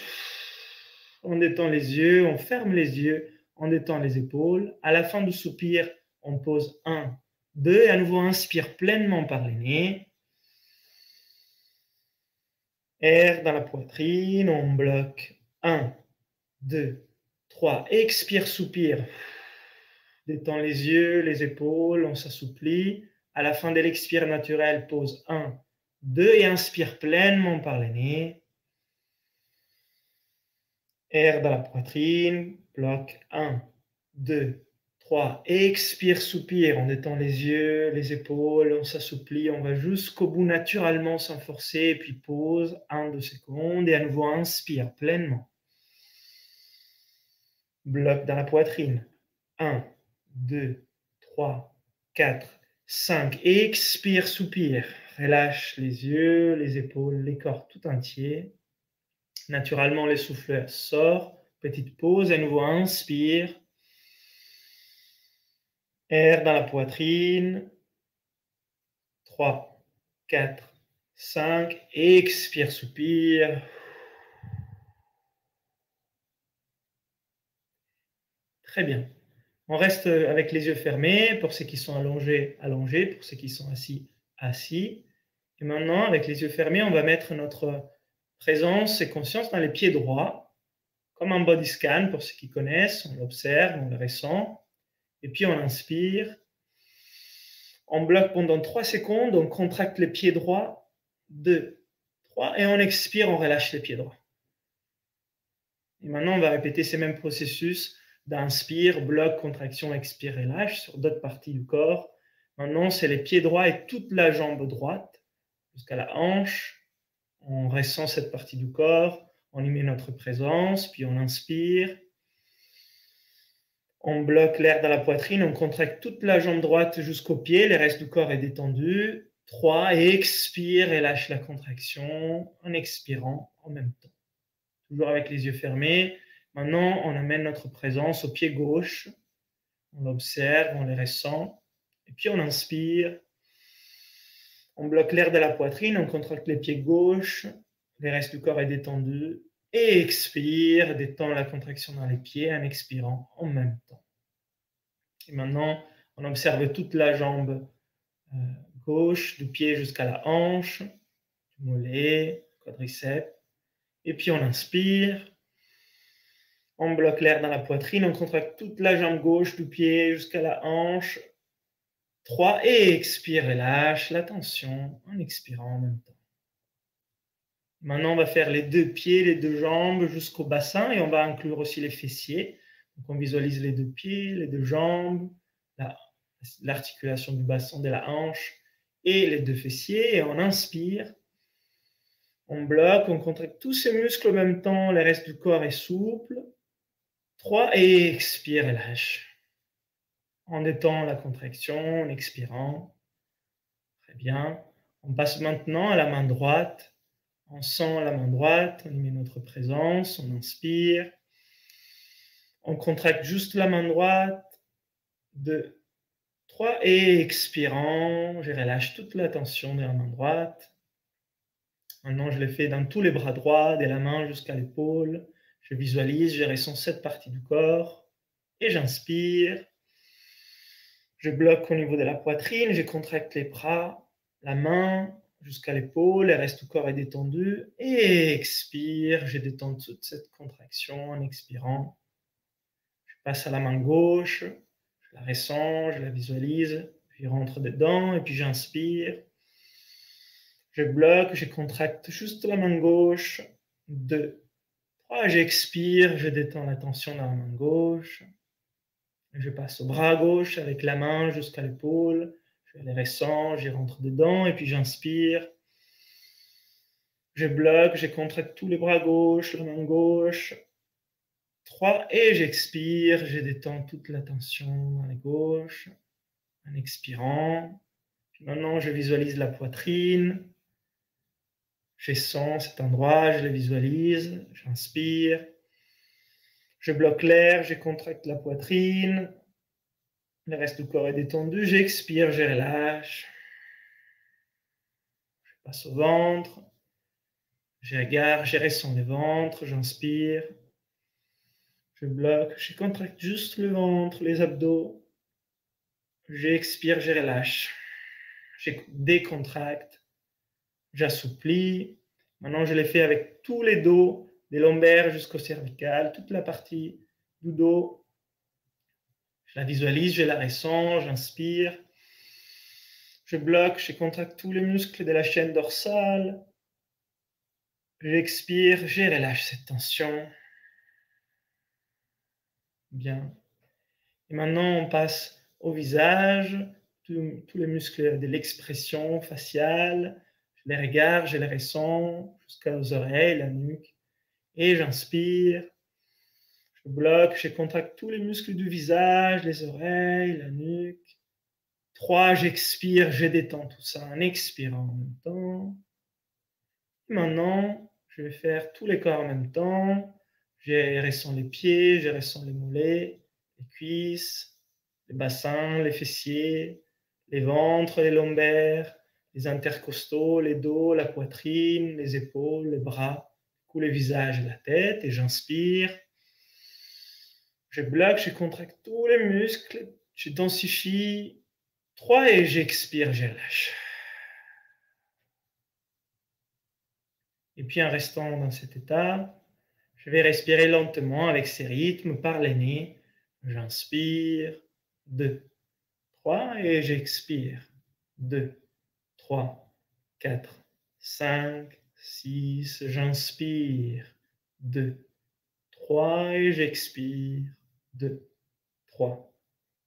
On détend les yeux, on ferme les yeux, on détend les épaules. À la fin du soupir, on pose 1, 2 et à nouveau inspire pleinement par les nez. Air dans la poitrine, on bloque 1, 2, 3. Expire, soupir. Détend les yeux, les épaules, on s'assouplit. À la fin de l'expire naturel, pose 1, 2 et inspire pleinement par le nez. Air dans la poitrine, bloque 1, 2, 3. Expire, soupir. On détend les yeux, les épaules, on s'assouplit. On va jusqu'au bout naturellement sans forcer. Et puis pause 1, 2 secondes. Et à nouveau, inspire pleinement. Bloque dans la poitrine. 1, 2, 3, 4, 5. Expire, soupir. Relâche les yeux, les épaules, les corps tout entier. Naturellement, le souffle sort. Petite pause. À nouveau, inspire. Air dans la poitrine. 3, 4, 5. Expire, soupir. Très bien. On reste avec les yeux fermés. Pour ceux qui sont allongés, allongés. Pour ceux qui sont assis, assis. Et maintenant, avec les yeux fermés, on va mettre notre présence et conscience dans les pieds droits, comme un body scan pour ceux qui connaissent. On l'observe, on le ressent. Et puis on inspire. On bloque pendant 3 secondes, on contracte les pieds droits. 2, 3. Et on expire, on relâche les pieds droits. Et maintenant, on va répéter ces mêmes processus d'inspire, bloc, contraction, expire, relâche sur d'autres parties du corps. Maintenant, c'est les pieds droits et toute la jambe droite jusqu'à la hanche. On ressent cette partie du corps, on y met notre présence, puis on inspire. On bloque l'air dans la poitrine, on contracte toute la jambe droite jusqu'au pied, le reste du corps est détendu. 3, et expire et lâche la contraction en expirant en même temps. Toujours avec les yeux fermés. Maintenant, on amène notre présence au pied gauche. On l'observe, on les ressent. Et puis on inspire. On bloque l'air de la poitrine, on contracte les pieds gauche. Le reste du corps est détendu. Et expire, détend la contraction dans les pieds en expirant en même temps. Et maintenant, on observe toute la jambe gauche, du pied jusqu'à la hanche, du mollet, quadriceps. Et puis on inspire. On bloque l'air dans la poitrine, on contracte toute la jambe gauche, du pied jusqu'à la hanche. 3, et expire et lâche la tension en expirant en même temps. Maintenant, on va faire les 2 pieds, les 2 jambes jusqu'au bassin et on va inclure aussi les fessiers. Donc, on visualise les 2 pieds, les 2 jambes, l'articulation du bassin de la hanche et les 2 fessiers. Et on inspire, on bloque, on contracte tous ces muscles en même temps, le reste du corps est souple. 3, et expire et lâche. En détend la contraction, en expirant. Très bien. On passe maintenant à la main droite. On sent la main droite, on y met notre présence, on inspire. On contracte juste la main droite. 2, 3, et expirant, je relâche toute la tension de la main droite. Maintenant, je le fais dans tous les bras droits, de la main jusqu'à l'épaule. Je visualise, je ressens cette partie du corps. Et j'inspire. Je bloque au niveau de la poitrine, je contracte les bras, la main jusqu'à l'épaule, le reste du corps est détendu. Et expire, je détends toute cette contraction en expirant. Je passe à la main gauche, je la ressens, je la visualise, je rentre dedans et puis j'inspire. Je bloque, je contracte juste la main gauche. 2, 3, j'expire, je détends la tension dans la main gauche. Je passe au bras gauche avec la main jusqu'à l'épaule. Je les ressens, j'y rentre dedans et puis j'inspire. Je bloque, je contracte tous les bras gauche, la main gauche. 3, et j'expire, je détends toute la tension dans la gauche en expirant. Puis maintenant, je visualise la poitrine. Je sens cet endroit, je le visualise, j'inspire. Je bloque l'air, je contracte la poitrine. Le reste du corps est détendu, j'expire, je relâche. Je passe au ventre. Je regarde, je ressens le ventre, j'inspire. Je bloque, je contracte juste le ventre, les abdos. J'expire, je relâche. Je décontracte, j'assouplis. Maintenant, je le fais avec tous les dos, des lombaires jusqu'au cervical, toute la partie du dos. Je la visualise, je la ressens, j'inspire. Je bloque, je contracte tous les muscles de la chaîne dorsale. J'expire, je relâche cette tension. Bien. Et maintenant, on passe au visage, tous les muscles de l'expression faciale. Je les regarde, je les ressens jusqu'aux oreilles, la nuque. Et j'inspire. Je bloque, je contracte tous les muscles du visage, les oreilles, la nuque. 3, j'expire, je détends tout ça en expirant en même temps. Et maintenant, je vais faire tous les corps en même temps. Je ressens les pieds, je ressens les mollets, les cuisses, les bassins, les fessiers, les ventres, les lombaires, les intercostaux, les dos, la poitrine, les épaules, les bras, le visage et la tête. Et j'inspire. Je bloque, je contracte tous les muscles, je densifie. 3, et j'expire, je lâche. Et puis en restant dans cet état, je vais respirer lentement avec ces rythmes par le nez. J'inspire, 2, 3, et j'expire. 2, 3, 4, 5, 6, j'inspire. 2, 3, et j'expire. 2, 3,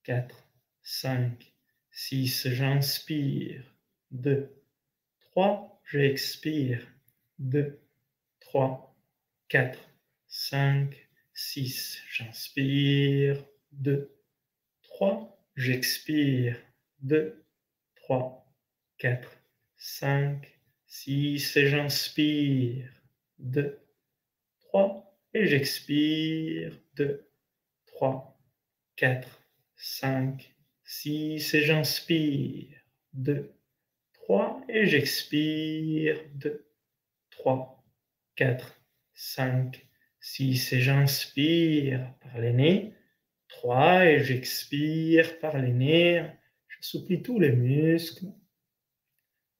4, 5, 6, j'inspire. 2, 3, j'expire. 2, 3, 4, 5, 6, j'inspire. 2, 3, j'expire. 2, 3, 4, 5, 6, et j'inspire. 2, 3, et j'expire. 2, 3, 4, 5, 6, et j'inspire. 2, 3, et j'expire. 2, 3, 4, 5, 6, et j'inspire par le nez. 3, et j'expire par le nez. J'assouplis tous les muscles.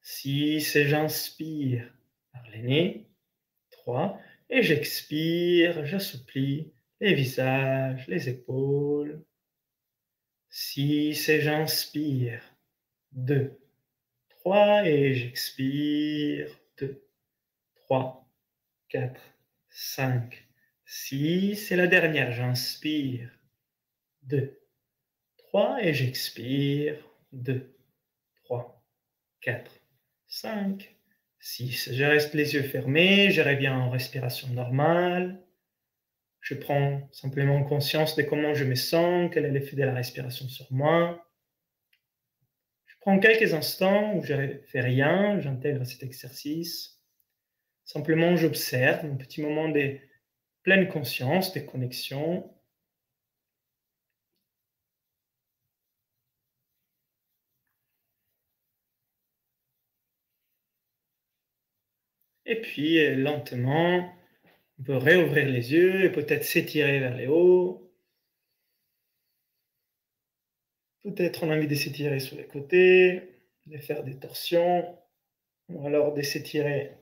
6, et j'inspire par le nez. 3, et j'expire, j'assouplis les visages, les épaules. 6, et j'inspire. 2, 3, et j'expire. 2, 3, 4, 5, 6, et la dernière, j'inspire. 2, 3, et j'expire. 2, 3, 4, 5, 6. Je reste les yeux fermés, je reviens en respiration normale. Je prends simplement conscience de comment je me sens, quel est l'effet de la respiration sur moi. Je prends quelques instants où je ne fais rien, j'intègre cet exercice. Simplement, j'observe un petit moment de pleine conscience, des connexions. Et puis, lentement, on peut réouvrir les yeux et peut-être s'étirer vers les hauts. Peut-être on a envie de s'étirer sur les côtés, de faire des torsions, ou alors de s'étirer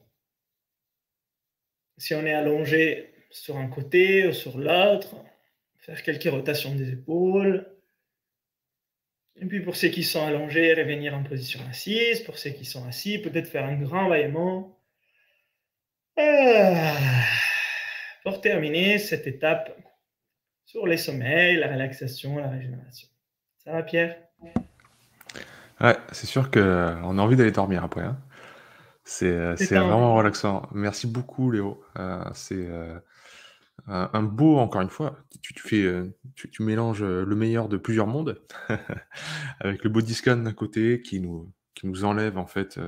si on est allongé sur un côté ou sur l'autre, faire quelques rotations des épaules. Et puis pour ceux qui sont allongés, revenir en position assise. Pour ceux qui sont assis, peut-être faire un grand bâillement. Pour terminer cette étape sur les sommeils, la relaxation, la régénération. Ça va, Pierre? Ouais, c'est sûr qu'on a envie d'aller dormir après, hein. C'est Détends. vraiment relaxant. Merci beaucoup Léo. C'est, un beau encore une fois, tu mélanges, le meilleur de plusieurs mondes avec le body scan d'un côté qui nous enlève en fait,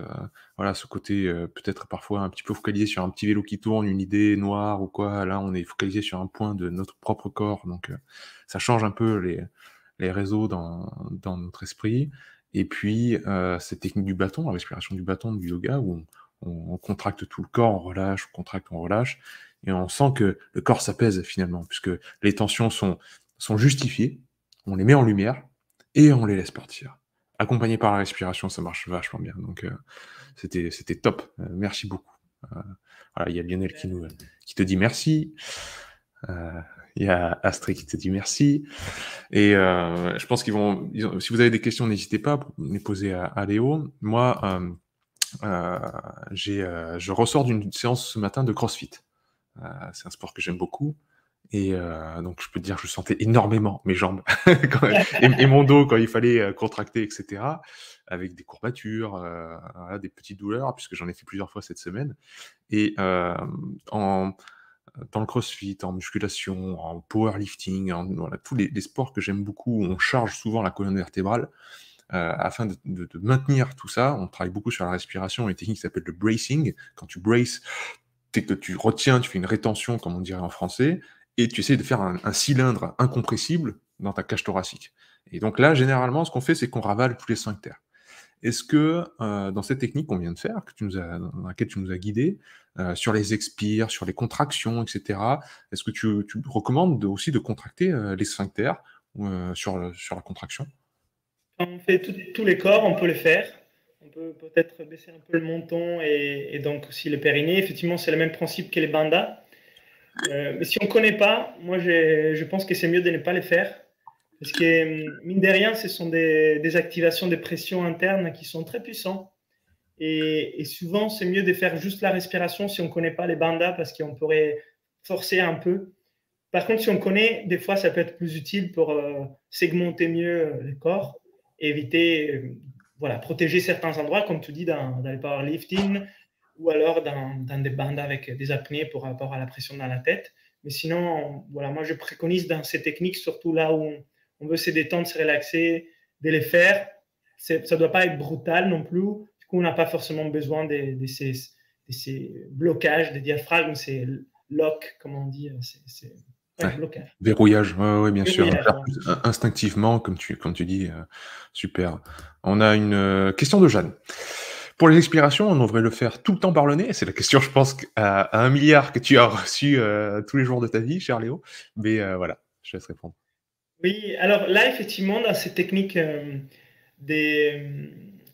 voilà ce côté, peut-être parfois un petit peu focalisé sur un petit vélo qui tourne, une idée noire ou quoi. Là, on est focalisé sur un point de notre propre corps, donc ça change un peu les réseaux dans notre esprit. Et puis, cette technique du bâton, la respiration du bâton du yoga où on contracte tout le corps, on relâche, on contracte, on relâche et on sent que le corps s'apaise finalement puisque les tensions sont justifiées, on les met en lumière et on les laisse partir. Accompagné par la respiration, ça marche vachement bien donc c'était top, merci beaucoup. Heu, voilà, il y a Lionel qui te dit merci, heu, il y a Astrid qui te dit merci et je pense si vous avez des questions, n'hésitez pas pour les poser à Léo. Moi, je ressors d'une séance ce matin de CrossFit. C'est un sport que j'aime beaucoup et donc je peux te dire, je sentais énormément mes jambes quand et mon dos quand il fallait, contracter et cetera, avec des courbatures, voilà, des petites douleurs puisque j'en ai fait plusieurs fois cette semaine et dans le CrossFit, en musculation, en powerlifting, voilà, tous les sports que j'aime beaucoup, où on charge souvent la colonne vertébrale, afin de maintenir tout ça, on travaille beaucoup sur la respiration, une technique qui s'appelle le bracing. Quand tu braces, c'est que tu retiens, tu fais une rétention, comme on dirait en français, et tu essaies de faire un cylindre incompressible dans ta cage thoracique. Et donc là, généralement, ce qu'on fait, c'est qu'on ravale tous les sphincters. Est-ce que, dans cette technique qu'on vient de faire, dans laquelle tu nous as guidés, sur les expires, sur les contractions et cetera, est-ce que tu recommandes aussi de contracter, les sphincters, sur la contraction? Quand on fait tous les corps, on peut le faire. On peut peut-être baisser un peu le menton et donc aussi le périnée. Effectivement, c'est le même principe que les bandas. Mais si on ne connaît pas, moi je pense que c'est mieux de ne pas les faire. Parce que, mine de rien, ce sont des activations de pression interne qui sont très puissantes. Et souvent, c'est mieux de faire juste la respiration si on ne connaît pas les bandas parce qu'on pourrait forcer un peu. Par contre, si on connaît, des fois, ça peut être plus utile pour segmenter mieux le corps et éviter, voilà, protéger certains endroits, comme tu dis, dans le powerlifting ou alors dans des bandes avec des apnées pour rapport à la pression dans la tête. Mais sinon, voilà, moi, je préconise dans ces techniques, surtout là où on veut se détendre, se relaxer, de les faire. Ça ne doit pas être brutal non plus. Du coup, on n'a pas forcément besoin de ces blocages des diaphragmes, ces locks, comme on dit. Ouais, Ouais, blocage. verrouillage, ouais, ouais, bien sûr, Verrouillage, faire voilà. plus instinctivement comme tu dis, super. On a une, question de Jeanne. Pour les expirations, on devrait le faire tout le temps par le nez? C'est la question, je pense, à 1 milliard que tu as reçue, tous les jours de ta vie, cher Léo, mais voilà, je te laisse répondre. Oui, alors là, effectivement, dans ces techniques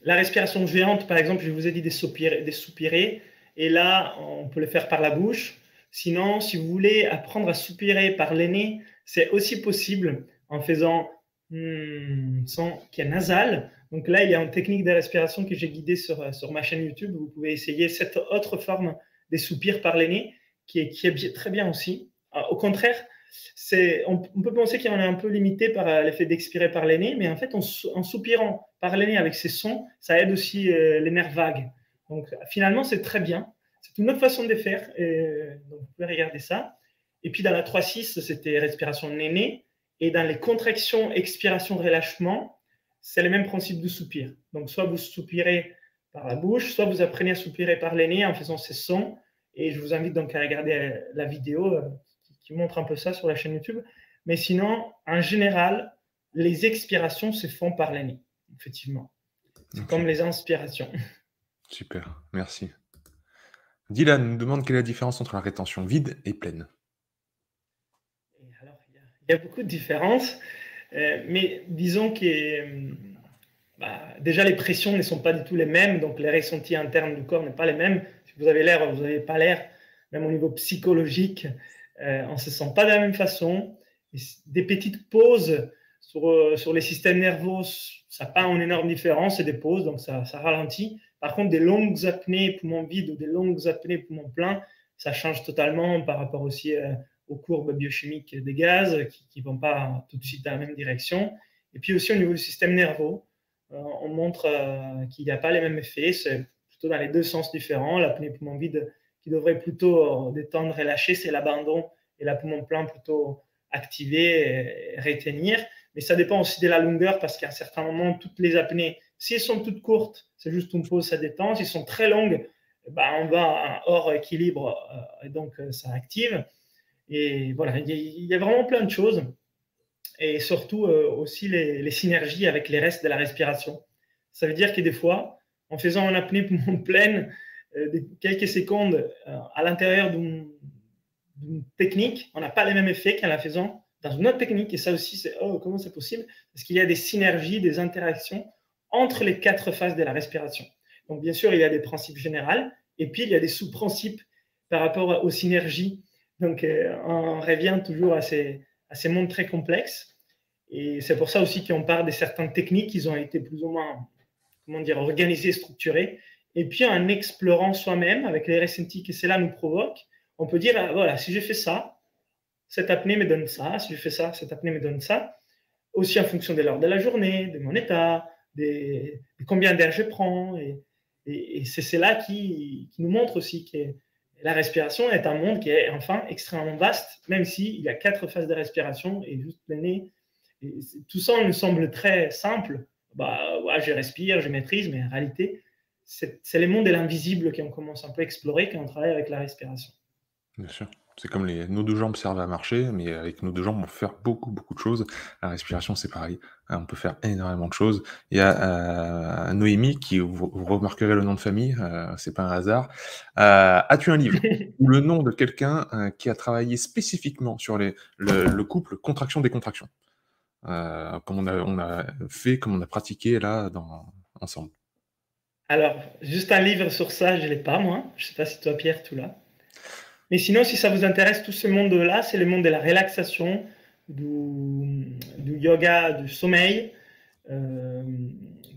la respiration géante, par exemple, je vous ai dit des soupirer, et là, on peut le faire par la bouche. Sinon, si vous voulez apprendre à soupirer par le nez, c'est aussi possible en faisant son qui est nasal. Donc là, il y a une technique de respiration que j'ai guidée sur ma chaîne YouTube. Vous pouvez essayer cette autre forme des soupirs par le nez qui est très bien aussi. Au contraire, on peut penser qu'on est un peu limité par l'effet d'expirer par le nez, mais en fait, en soupirant par le nez avec ces sons, ça aide aussi les nerfs vagues. Donc finalement, c'est très bien. C'est une autre façon de faire. Donc vous pouvez regarder ça. Et puis dans la 3-6, c'était respiration nez-nez. Et dans les contractions, expiration, relâchement, c'est le même principe de soupir. Donc soit vous soupirez par la bouche, soit vous apprenez à soupirer par le nez en faisant ces sons. Et je vous invite donc à regarder la vidéo qui montre un peu ça sur la chaîne YouTube. Mais sinon, en général, les expirations se font par le nez, effectivement. C'est Ok, comme les inspirations. super, merci. Dylan nous demande quelle est la différence entre la rétention vide et pleine. Et alors, il y a beaucoup de différences, mais disons que déjà les pressions ne sont pas du tout les mêmes, donc les ressentis internes du corps ne sont pas les mêmes. Si vous avez l'air, vous n'avez pas l'air, même au niveau psychologique, on ne se sent pas de la même façon. Et des petites pauses sur les systèmes nerveux, ça n'a pas une énorme différence, c'est des pauses, donc ça ralentit. Par contre, des longues apnées poumons vides ou des longues apnées poumons pleins, ça change totalement par rapport aussi aux courbes biochimiques des gaz qui ne vont pas tout de suite dans la même direction. Et puis aussi au niveau du système nerveux, on montre qu'il n'y a pas les mêmes effets, c'est plutôt dans les deux sens différents. L'apnée poumon vide qui devrait plutôt détendre et lâcher, c'est l'abandon, et la poumon plein plutôt activer et retenir. Mais ça dépend aussi de la longueur, parce qu'à un certain moment, toutes les apnées, si elles sont toutes courtes, c'est juste une pause, ça détend. Si elles sont très longues, on va hors équilibre, et donc ça active. Et voilà, il y a vraiment plein de choses. Et surtout aussi les synergies avec les restes de la respiration. Ça veut dire que des fois, en faisant une apnée poumon pleine, quelques secondes à l'intérieur d'une technique, on n'a pas les mêmes effets qu'en la faisant dans une autre technique. Et ça aussi, c'est comment c'est possible? Parce qu'il y a des synergies, des interactions entre les 4 phases de la respiration. Donc, bien sûr, il y a des principes généraux, et puis il y a des sous-principes par rapport aux synergies. Donc, on revient toujours à ces mondes très complexes. Et c'est pour ça aussi qu'on parle de certaines techniques qui ont été plus ou moins, comment dire, organisées, structurées. Et puis, en explorant soi-même avec les ressentis que cela nous provoque, on peut dire, voilà, si je fais ça, cette apnée me donne ça. Si je fais ça, cette apnée me donne ça. Aussi en fonction de l'heure de la journée, de mon état, de combien d'air je prends. Et c'est cela qui nous montre aussi que la respiration est un monde qui est enfin extrêmement vaste, même s'il y a 4 phases de respiration et juste le nez. Et tout ça nous semble très simple. Ouais, je respire, je maîtrise, mais en réalité, c'est les mondes de l'invisible qu'on commence un peu à explorer quand on travaille avec la respiration. Bien sûr. C'est comme nos 2 jambes servent à marcher, mais avec nos 2 jambes, on peut faire beaucoup, beaucoup de choses. La respiration, c'est pareil, on peut faire énormément de choses. Il y a, Noémie qui vous remarquerez le nom de famille, c'est pas un hasard. As-tu un livre ou le nom de quelqu'un, qui a travaillé spécifiquement sur le couple contraction-décontraction? Comme on a fait, comme on a pratiqué là ensemble. Alors, juste un livre sur ça, je ne l'ai pas, moi. Je ne sais pas si toi, Pierre, tu l'as. Mais sinon, si ça vous intéresse, tout ce monde-là, c'est le monde de la relaxation, du yoga, du sommeil, euh,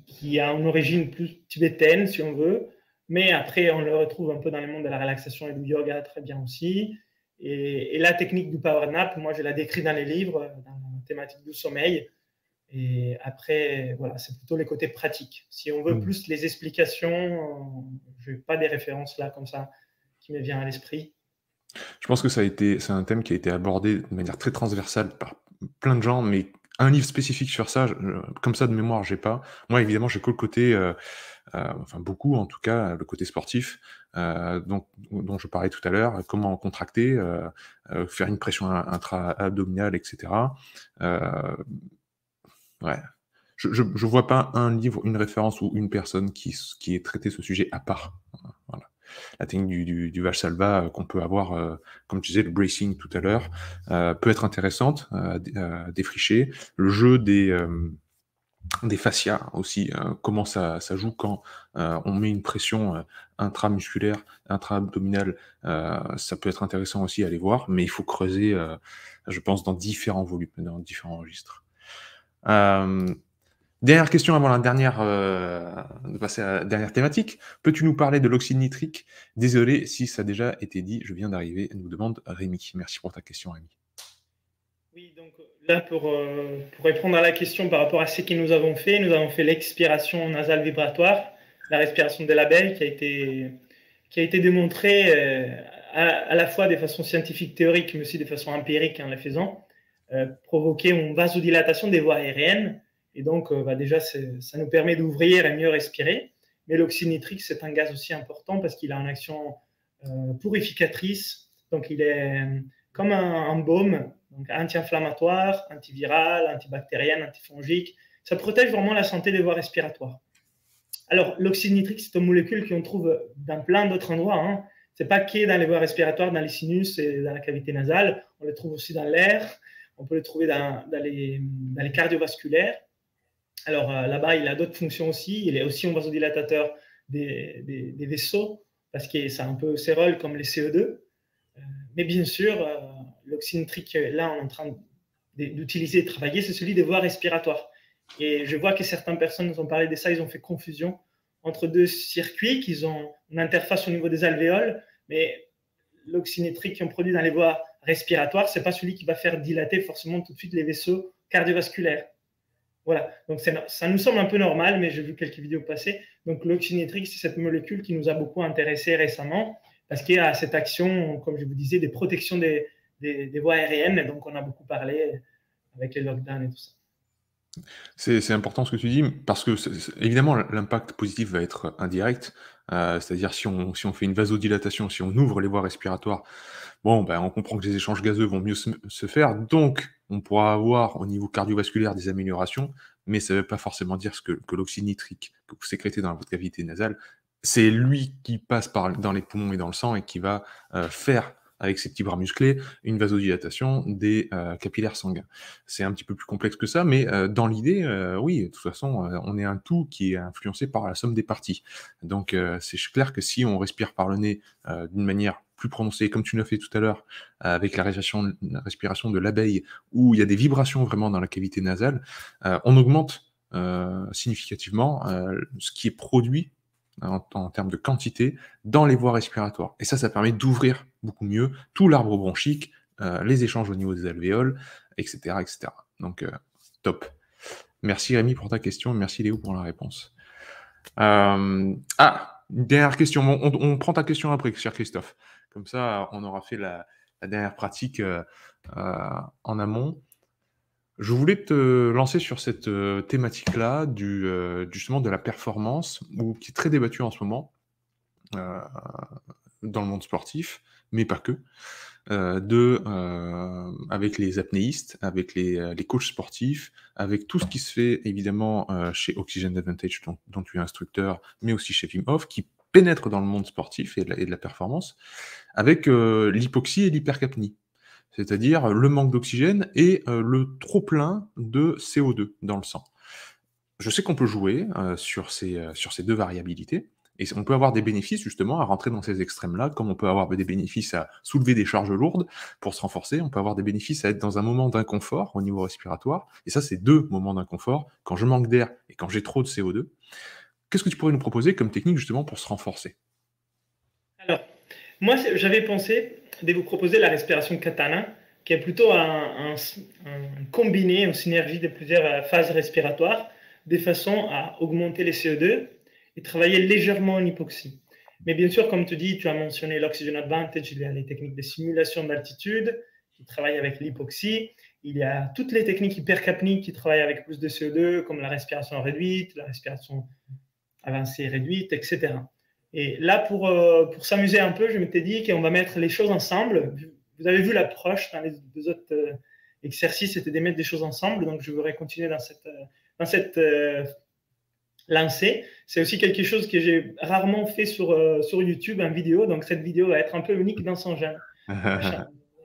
qui a une origine plus tibétaine, si on veut. Mais après, on le retrouve un peu dans le monde de la relaxation et du yoga très bien aussi. Et la technique du power nap, moi, je la décris dans les livres, dans la thématique du sommeil. Et après, voilà, c'est plutôt les côtés pratiques. Si on veut plus les explications, je n'ai pas des références là comme ça qui me viennent à l'esprit. Je pense que c'est un thème qui a été abordé de manière très transversale par plein de gens, mais un livre spécifique sur ça, comme ça de mémoire, j'ai pas. Moi, évidemment, j'ai que le côté, enfin beaucoup en tout cas, le côté sportif, dont je parlais tout à l'heure, comment contracter, faire une pression intra-abdominale, et cetera. Ouais. Je vois pas un livre, une référence ou une personne qui ait traité ce sujet à part. Voilà. La technique du Valsalva, qu'on peut avoir, comme tu disais, le bracing tout à l'heure, peut être intéressante, à défricher. Le jeu des fascias aussi, comment ça joue quand, on met une pression, intramusculaire, intra-abdominale, ça peut être intéressant aussi à aller voir, mais il faut creuser, je pense dans différents volumes, dans différents registres. Dernière question avant de passer à la dernière thématique. Peux-tu nous parler de l'oxyde nitrique? Désolé si ça a déjà été dit, je viens d'arriver, nous demande Rémi. Merci pour ta question, Rémi. Oui, donc là, pour répondre à la question par rapport à ce que nous avons fait l'expiration nasale vibratoire, la respiration de l'abeille qui a été démontrée à la fois de façon scientifique théorique, mais aussi de façon empirique en la faisant, provoquer une vasodilatation des voies aériennes. Et donc, déjà, ça nous permet d'ouvrir et mieux respirer. Mais l'oxyde nitrique, c'est un gaz aussi important parce qu'il a une action purificatrice. Donc, il est comme un baume, anti-inflammatoire, antiviral, antibactérien, antifongique. Ça protège vraiment la santé des voies respiratoires. Alors, l'oxyde nitrique, c'est une molécule qu'on trouve dans plein d'autres endroits. Hein. Ce n'est pas que dans les voies respiratoires, dans les sinus et dans la cavité nasale. On le trouve aussi dans l'air. On peut le trouver dans les cardiovasculaires. Alors, là-bas, il a d'autres fonctions aussi. Il est aussi un vasodilatateur des vaisseaux parce que ça a un peu ses rôles comme les CO2. Mais bien sûr, l'oxyde nitrique, là, on est en train d'utiliser et de travailler, c'est celui des voies respiratoires. Et je vois que certaines personnes nous ont parlé de ça, ils ont fait confusion entre deux circuits, qu'ils ont une interface au niveau des alvéoles, mais l'oxyde nitrique qu'on produit dans les voies respiratoires, ce n'est pas celui qui va faire dilater forcément tout de suite les vaisseaux cardiovasculaires. Voilà, donc ça nous semble un peu normal, mais j'ai vu quelques vidéos passer. Donc l'oxyde nitrique, c'est cette molécule qui nous a beaucoup intéressés récemment, parce qu'il y a cette action, comme je vous disais, des protections des voies aériennes, donc on a beaucoup parlé avec les lockdowns et tout ça. C'est important ce que tu dis, parce que évidemment, l'impact positif va être indirect. C'est-à-dire si on fait une vasodilatation, si on ouvre les voies respiratoires, bon, ben, on comprend que les échanges gazeux vont mieux se faire, donc on pourra avoir au niveau cardiovasculaire des améliorations, mais ça ne veut pas forcément dire que l'oxyde nitrique que vous sécrétez dans votre cavité nasale, c'est lui qui passe dans les poumons et dans le sang et qui va faire, avec ses petits bras musclés, une vasodilatation des capillaires sanguins. C'est un petit peu plus complexe que ça, mais dans l'idée, oui, de toute façon, on est un tout qui est influencé par la somme des parties. Donc c'est clair que si on respire par le nez d'une manière plus prononcée, comme tu l'as fait tout à l'heure, avec la respiration de l'abeille, où il y a des vibrations vraiment dans la cavité nasale, on augmente significativement ce qui est produit en termes de quantité dans les voies respiratoires. Et ça permet d'ouvrir beaucoup mieux tout l'arbre bronchique, les échanges au niveau des alvéoles, etc. etc. Donc, top. Merci Rémi pour ta question, merci Léo pour la réponse. Une dernière question. On prend ta question après, cher Christophe. Comme ça, on aura fait la dernière pratique en amont. Je voulais te lancer sur cette thématique-là, justement de la performance, qui est très débattue en ce moment dans le monde sportif, mais pas que, avec les apnéistes, avec les coachs sportifs, avec tout ce qui se fait évidemment chez Oxygen Advantage, dont tu es instructeur, mais aussi chez Wim Hof, qui pénètre dans le monde sportif et de la performance, avec l'hypoxie et l'hypercapnie. C'est-à-dire le manque d'oxygène et le trop-plein de CO2 dans le sang. Je sais qu'on peut jouer sur ces deux variabilités, et on peut avoir des bénéfices justement à rentrer dans ces extrêmes-là, comme on peut avoir des bénéfices à soulever des charges lourdes pour se renforcer, on peut avoir des bénéfices à être dans un moment d'inconfort au niveau respiratoire, et ça c'est deux moments d'inconfort, quand je manque d'air et quand j'ai trop de CO2. Qu'est-ce que tu pourrais nous proposer comme technique justement pour se renforcer? Alors, moi j'avais pensé de vous proposer la respiration katana, qui est plutôt un combiné, une synergie de plusieurs phases respiratoires, de façon à augmenter les CO2 et travailler légèrement en hypoxie. Mais bien sûr, comme tu dis, tu as mentionné l'Oxygen Advantage, il y a les techniques de simulation d'altitude qui travaillent avec l'hypoxie, il y a toutes les techniques hypercapniques qui travaillent avec plus de CO2, comme la respiration réduite, la respiration avancée réduite, etc. Et là, pour s'amuser un peu, je m'étais dit qu'on va mettre les choses ensemble. Vous avez vu l'approche dans les deux autres exercices, c'était de mettre des choses ensemble. Donc, je voudrais continuer dans cette lancée. C'est aussi quelque chose que j'ai rarement fait sur YouTube, en vidéo. Donc, cette vidéo va être un peu unique dans son genre. Dans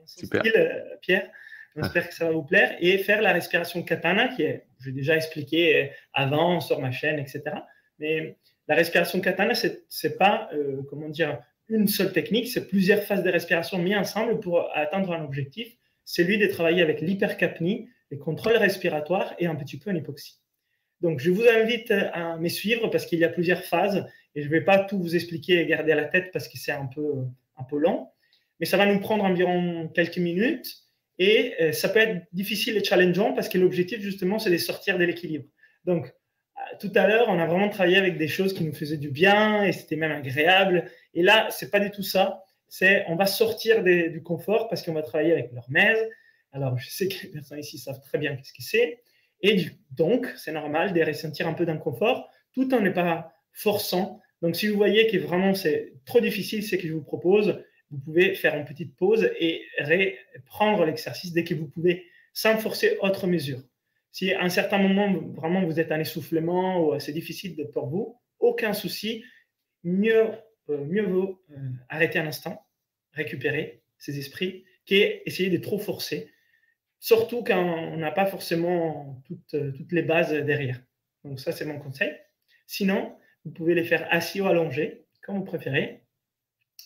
son Super. style, Pierre. J'espère que ça va vous plaire. Et faire la respiration katana, qui est, j'ai déjà expliqué avant sur ma chaîne, etc. Mais la respiration katana, c'est pas, comment dire, une seule technique, c'est plusieurs phases de respiration mises ensemble pour atteindre un objectif. C'est lui de travailler avec l'hypercapnie, les contrôles respiratoires et un petit peu en hypoxie. Donc, je vous invite à me suivre parce qu'il y a plusieurs phases et je ne vais pas tout vous expliquer et garder à la tête parce que c'est un peu long. Mais ça va nous prendre environ quelques minutes et ça peut être difficile et challengeant parce que l'objectif, justement, c'est de sortir de l'équilibre. Donc, tout à l'heure, on a vraiment travaillé avec des choses qui nous faisaient du bien et c'était même agréable. Et là, ce n'est pas du tout ça. On va sortir du confort parce qu'on va travailler avec l'hormèse. Alors, je sais que les personnes ici savent très bien ce que c'est. Et donc, c'est normal de ressentir un peu d'inconfort tout en ne pas forçant Donc, si vous voyez que vraiment c'est trop difficile ce que je vous propose, vous pouvez faire une petite pause et reprendre l'exercice dès que vous pouvez, sans forcer autre mesure. Si à un certain moment, vraiment, vous êtes en essoufflement ou c'est difficile pour vous, aucun souci, mieux vaut arrêter un instant, récupérer ses esprits, qu'essayer de trop forcer, surtout quand on n'a pas forcément toutes les bases derrière. Donc ça, c'est mon conseil. Sinon, vous pouvez les faire assis ou allongés, comme vous préférez,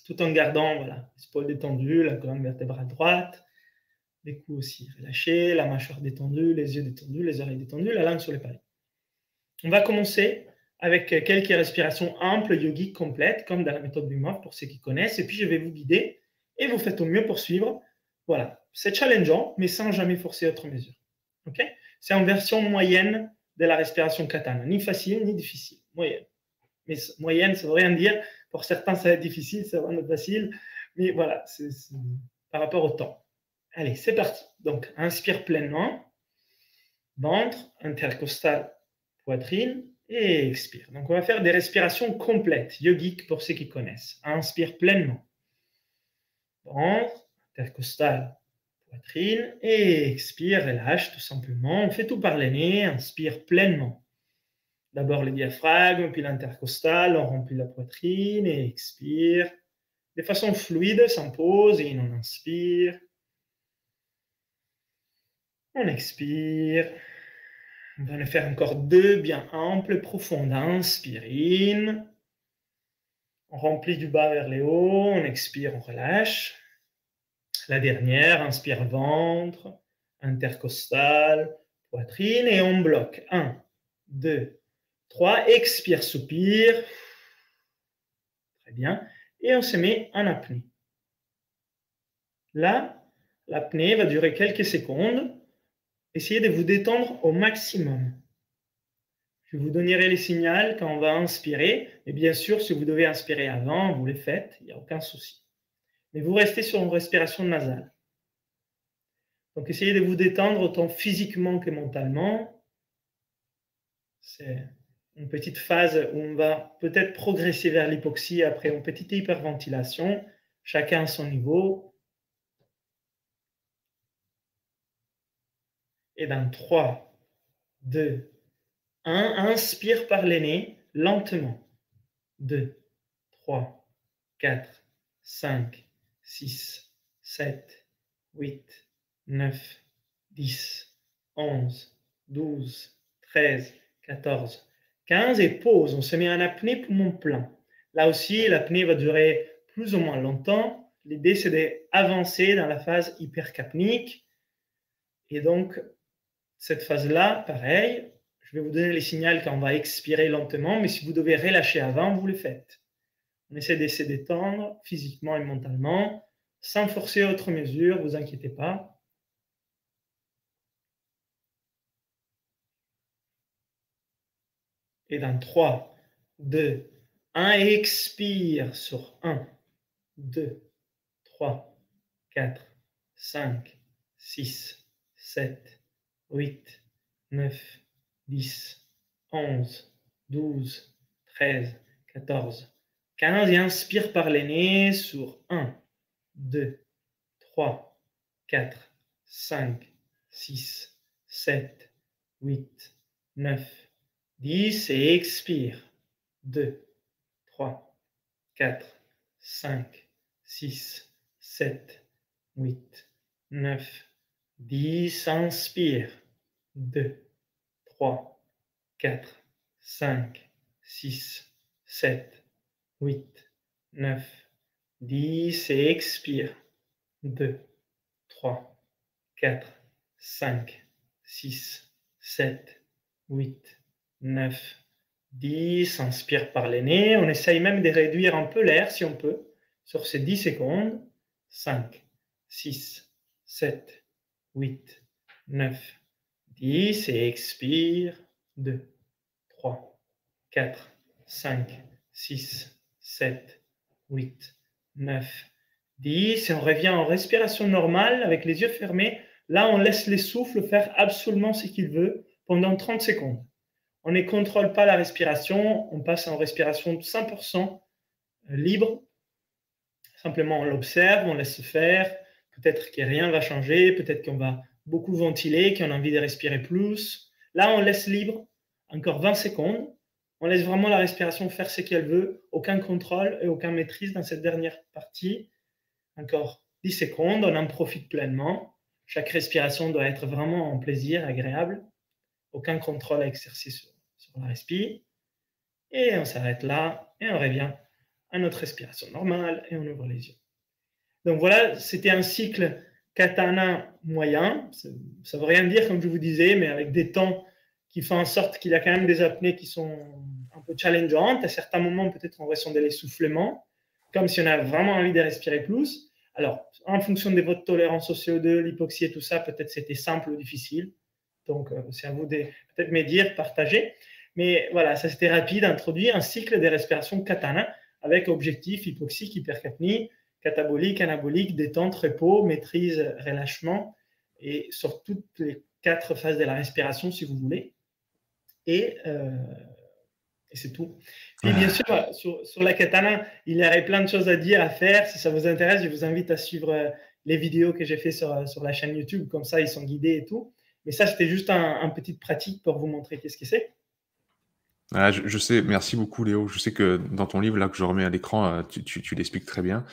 tout en gardant voilà, l'épaule détendue, la colonne vertébrale droite, les coups aussi relâchés, la mâchoire détendue, les yeux détendus, les oreilles détendues, la langue sur les palais. On va commencer avec quelques respirations amples, yogiques, complètes, comme dans la méthode Wim Hof pour ceux qui connaissent, et puis je vais vous guider et vous faites au mieux pour suivre. Voilà, c'est challengeant, mais sans jamais forcer autre mesure. Okay, c'est en version moyenne de la respiration katana, ni facile ni difficile, moyenne. Mais moyenne, ça ne veut rien dire. Pour certains, ça va être difficile, ça va être facile, mais voilà, c'est par rapport au temps. Allez, c'est parti. Donc, inspire pleinement, ventre, intercostal, poitrine, et expire. Donc, on va faire des respirations complètes, yogiques pour ceux qui connaissent. Inspire pleinement, ventre, intercostal, poitrine, et expire, relâche tout simplement. On fait tout par le nez, inspire pleinement. D'abord le diaphragme, puis l'intercostal, on remplit la poitrine et expire. De façon fluide, sans pause, et on inspire. On expire. On va en faire encore 2 bien amples, profondes. Inspire, in. On remplit du bas vers le haut. On expire, on relâche. La dernière, inspire ventre, intercostal, poitrine, et on bloque. 1, 2, 3. Expire, soupire. Très bien. Et on se met en apnée. Là, l'apnée va durer quelques secondes. Essayez de vous détendre au maximum. Je vous donnerai les signaux quand on va inspirer. Et bien sûr, si vous devez inspirer avant, vous le faites, il n'y a aucun souci. Mais vous restez sur une respiration nasale. Donc, essayez de vous détendre autant physiquement que mentalement. C'est une petite phase où on va peut-être progresser vers l'hypoxie après une petite hyperventilation, chacun à son niveau. Et dans 3, 2, 1, inspire par le nez, lentement. 2, 3, 4, 5, 6, 7, 8, 9, 10, 11, 12, 13, 14, 15 et pause. On se met en apnée poumon plein. Là aussi, l'apnée va durer plus ou moins longtemps. L'idée, c'est d'avancer dans la phase hypercapnique. Et donc, cette phase-là, pareil, je vais vous donner les signaux quand on va expirer lentement, mais si vous devez relâcher avant, vous le faites. On essaie de se détendre physiquement et mentalement, sans forcer autre mesure, ne vous inquiétez pas. Et dans 3, 2, 1, et expire sur 1, 2, 3, 4, 5, 6, 7, 8, 9, 10, 11, 12, 13, 14, 15, et inspire par le nez sur 1, 2, 3, 4, 5, 6, 7, 8, 9, 10, et expire. 2, 3, 4, 5, 6, 7, 8, 9, 10, inspire. 2, 3, 4, 5, 6, 7, 8, 9, 10, et expire. 2, 3, 4, 5, 6, 7, 8, 9, 10. Inspire par le nez. On essaye même de réduire un peu l'air si on peut sur ces 10 secondes. 5, 6, 7, 8, 9, 10. Et expire. 2, 3, 4, 5, 6, 7, 8, 9, 10. Et on revient en respiration normale avec les yeux fermés. Là, on laisse les souffles faire absolument ce qu'ils veulent pendant 30 secondes. on ne contrôle pas la respiration, on passe en respiration 100% libre. Simplement, on l'observe, on laisse se faire. Peut-être que rien ne va changer, peut-être qu'on va beaucoup ventiler, qu'on a envie de respirer plus. Là, on laisse libre, encore 20 secondes. On laisse vraiment la respiration faire ce qu'elle veut, aucun contrôle et aucune maîtrise dans cette dernière partie. Encore 10 secondes, on en profite pleinement. Chaque respiration doit être vraiment en plaisir, agréable. Aucun contrôle à exercer sur la respiration. Et on s'arrête là et on revient à notre respiration normale et on ouvre les yeux. Donc voilà, c'était un cycle katana moyen. Ça ne veut rien dire, comme je vous disais, mais avec des temps qui font en sorte qu'il y a quand même des apnées qui sont un peu challengeantes. À certains moments, peut-être on ressent de l'essoufflement, comme si on a vraiment envie de respirer plus. Alors, en fonction de votre tolérance au CO2, l'hypoxie et tout ça, peut-être c'était simple ou difficile. Donc, c'est à vous de peut-être me dire, partager. Mais voilà, ça c'était rapide, introduire un cycle de respiration katana avec objectif hypoxique, hypercapnie, catabolique, anabolique, détente, repos, maîtrise, relâchement, et sur toutes les 4 phases de la respiration, si vous voulez. Et c'est tout. Puis bien sûr, sur la katana, il y aurait plein de choses à dire, à faire. Si ça vous intéresse, je vous invite à suivre les vidéos que j'ai fait sur la chaîne YouTube. Comme ça, ils sont guidés et tout. Mais ça, c'était juste un petite pratique pour vous montrer qu'est-ce que c'est. Ah, je sais, merci beaucoup Léo. Je sais que dans ton livre là que je remets à l'écran, tu l'expliques très bien.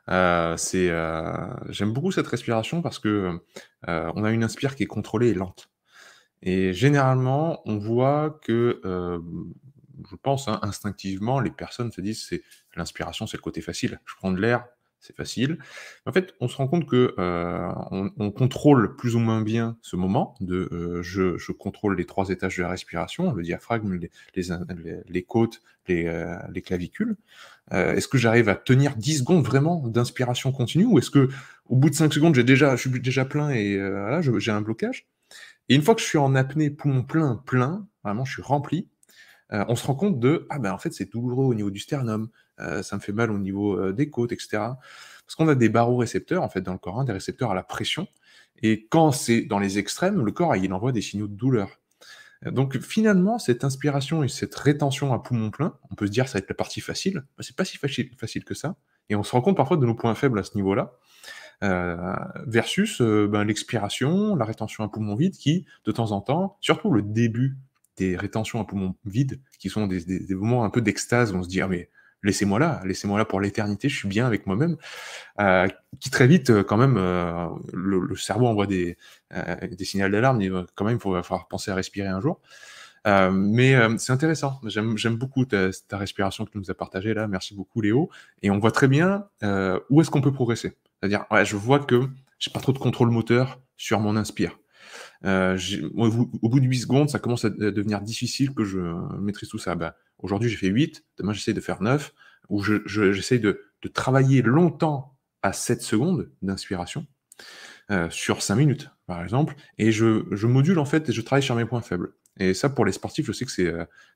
J'aime beaucoup cette respiration parce que on a une inspire qui est contrôlée et lente. Et généralement, on voit que, je pense, hein, instinctivement, les personnes se disent: «C'est l'inspiration, c'est le côté facile. Je prends de l'air, c'est facile». En fait, on se rend compte que, on contrôle plus ou moins bien ce moment de, je contrôle les 3 étages de la respiration, le diaphragme, les côtes, les clavicules. Est-ce que j'arrive à tenir 10 secondes vraiment d'inspiration continue ou est-ce que au bout de 5 secondes, je suis déjà plein et voilà, j'ai un blocage? Et une fois que je suis en apnée, poumon plein, vraiment je suis rempli, on se rend compte de: «Ah ben, en fait, c'est douloureux au niveau du sternum, ça me fait mal au niveau, des côtes» et cetera. Parce qu'on a des barorécepteurs, en fait, dans le corps, hein, des récepteurs à la pression et quand c'est dans les extrêmes, le corps, il envoie des signaux de douleur. Donc finalement, cette inspiration et cette rétention à poumon plein, on peut se dire: «Ça va être la partie facile». Bah, c'est pas si facile que ça et on se rend compte parfois de nos points faibles à ce niveau-là. Heu, versus, ben, l'expiration, la rétention à poumon vide qui, de temps en temps, surtout le début des rétentions à poumon vide, qui sont des moments un peu d'extase où on se dit: «Ah mais laissez-moi là pour l'éternité, je suis bien avec moi-même», qui très vite, quand même, le cerveau envoie des signaux d'alarme, dit: «Quand même, va falloir penser à respirer un jour». C'est intéressant. J'aime beaucoup ta respiration que tu nous as partagée là. Merci beaucoup Léo et on voit très bien, où est-ce qu'on peut progresser. C'est-à-dire, ouais, je vois que j'ai pas trop de contrôle moteur sur mon inspire. Au bout de 8 secondes, ça commence à devenir difficile que je maîtrise tout ça. Bah, aujourd'hui, j'ai fait 8, demain j'essaie de faire 9, ou j'essaie de travailler longtemps à 7 secondes d'inspiration, sur 5 minutes, par exemple, et je module, en fait, et je travaille sur mes points faibles. Et ça, pour les sportifs, je sais que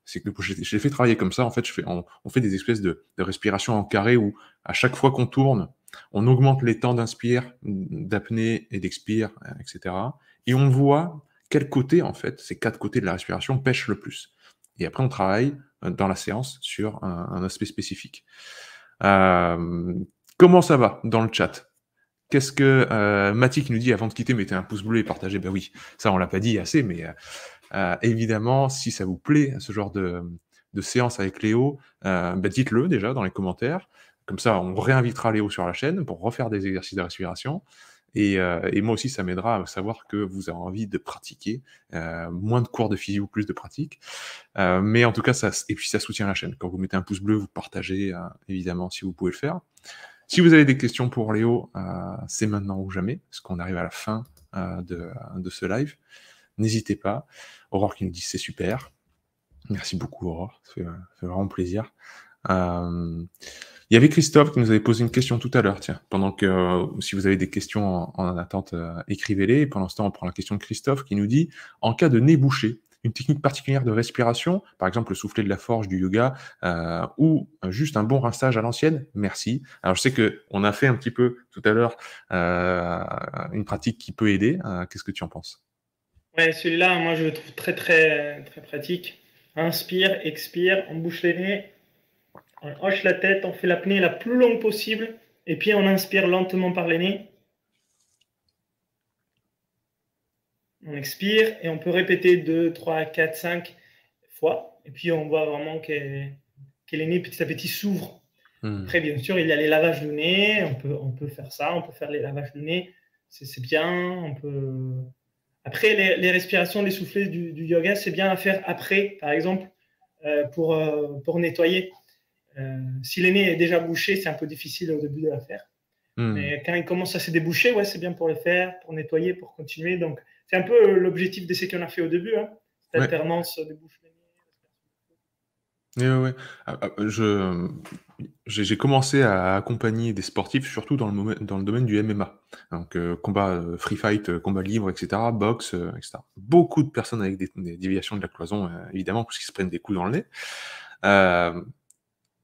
c'est que je les fais travailler comme ça, en fait, on fait des espèces de respiration en carré où, à chaque fois qu'on tourne, on augmente les temps d'inspire, d'apnée et d'expire, et cetera, et on voit quel côté, en fait, ces 4 côtés de la respiration pêchent le plus. Et après, on travaille, dans la séance sur un aspect spécifique. Comment ça va dans le chat? Qu'est-ce que, Mathie qui nous dit: «Avant de quitter, mettez un pouce bleu et partagez». Bah oui, ça on l'a pas dit assez, mais évidemment, si ça vous plaît, ce genre de séance avec Léo, bah dites-le déjà dans les commentaires. Comme ça, on réinvitera Léo sur la chaîne pour refaire des exercices de respiration et moi aussi ça m'aidera à savoir que vous avez envie de pratiquer, moins de cours de physio, plus de pratique. Mais en tout cas, et puis ça soutient la chaîne. Quand vous mettez un pouce bleu, vous partagez, évidemment si vous pouvez le faire. Si vous avez des questions pour Léo, c'est maintenant ou jamais, parce qu'on arrive à la fin de ce live. N'hésitez pas. Aurore qui nous dit: «C'est super». Merci beaucoup Aurore, ça fait vraiment plaisir. Il y avait Christophe qui nous avait posé une question tout à l'heure, tiens, pendant que si vous avez des questions en attente, écrivez-les. Et pendant ce temps, on prend la question de Christophe qui nous dit: «En cas de nez bouché, une technique particulière de respiration, par exemple le soufflet de la forge du yoga, ou juste un bon rinçage à l'ancienne? Merci». Alors je sais qu'on a fait un petit peu tout à l'heure, une pratique qui peut aider. Qu'est-ce que tu en penses? Ouais, celui-là, moi, je le trouve très, très, très pratique. Inspire, expire, on bouche les nez, on hoche la tête, on fait l'apnée la plus longue possible, et puis on inspire lentement par les nez. On expire, et on peut répéter 2, 3, 4, 5 fois, et puis on voit vraiment que les nez petit à petit s'ouvrent. Après, bien sûr, il y a les lavages de nez, on peut faire ça, on peut faire les lavages de nez, c'est bien, on peut... Après, les respirations, les soufflets du yoga, c'est bien à faire après, par exemple, pour nettoyer. Si le nez est déjà bouché, c'est un peu difficile au début de la faire. Mais quand il commence à se déboucher, ouais, c'est bien pour le faire, pour nettoyer, pour continuer. Donc, c'est un peu l'objectif de ce qu'on a fait au début, hein, cette alternance de bouche le nez. Ouais. J'ai commencé à accompagner des sportifs, surtout dans le domaine du MMA. Donc, combat, free fight, combat libre, et cetera, boxe, et cetera. Beaucoup de personnes avec des déviations de la cloison, évidemment, parce qu'ils se prennent des coups dans le nez.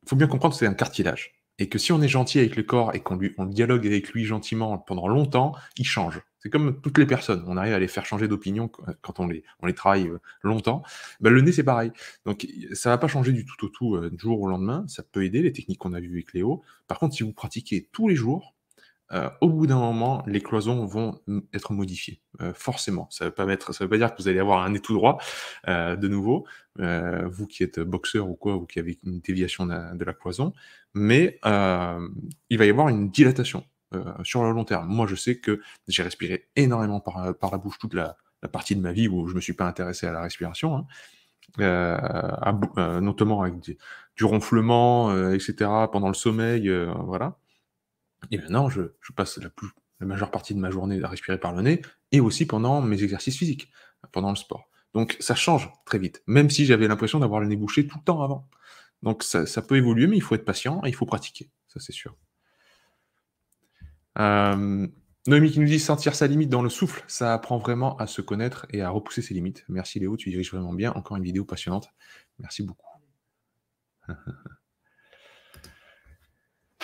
Faut bien comprendre que c'est un cartilage et que si on est gentil avec le corps et on dialogue avec lui gentiment pendant longtemps, il change. C'est comme toutes les personnes, on arrive à les faire changer d'opinion quand on les travaille longtemps. Ben, le nez, c'est pareil. Donc, ça va pas changer du tout au tout du jour au lendemain. Ça peut aider, les techniques qu'on a vues avec Léo. Par contre, si vous pratiquez tous les jours, au bout d'un moment, les cloisons vont être modifiées, forcément. Ça veut pas dire que vous allez avoir un nez tout droit, de nouveau, vous qui êtes boxeur ou quoi, ou qui avez une déviation de la cloison, mais il va y avoir une dilatation, sur le long terme. Moi, je sais que j'ai respiré énormément par la bouche toute la partie de ma vie où je me suis pas intéressé à la respiration, hein, notamment avec du ronflement, et cetera, pendant le sommeil, voilà. Et maintenant, je passe la majeure partie de ma journée à respirer par le nez et aussi pendant mes exercices physiques, pendant le sport. Donc ça change très vite, même si j'avais l'impression d'avoir le nez bouché tout le temps avant. Donc ça peut évoluer, mais il faut être patient et il faut pratiquer, ça c'est sûr. Noémie qui nous dit: «Sentir sa limite dans le souffle, ça apprend vraiment à se connaître et à repousser ses limites. Merci Léo, tu diriges vraiment bien. Encore une vidéo passionnante. Merci beaucoup».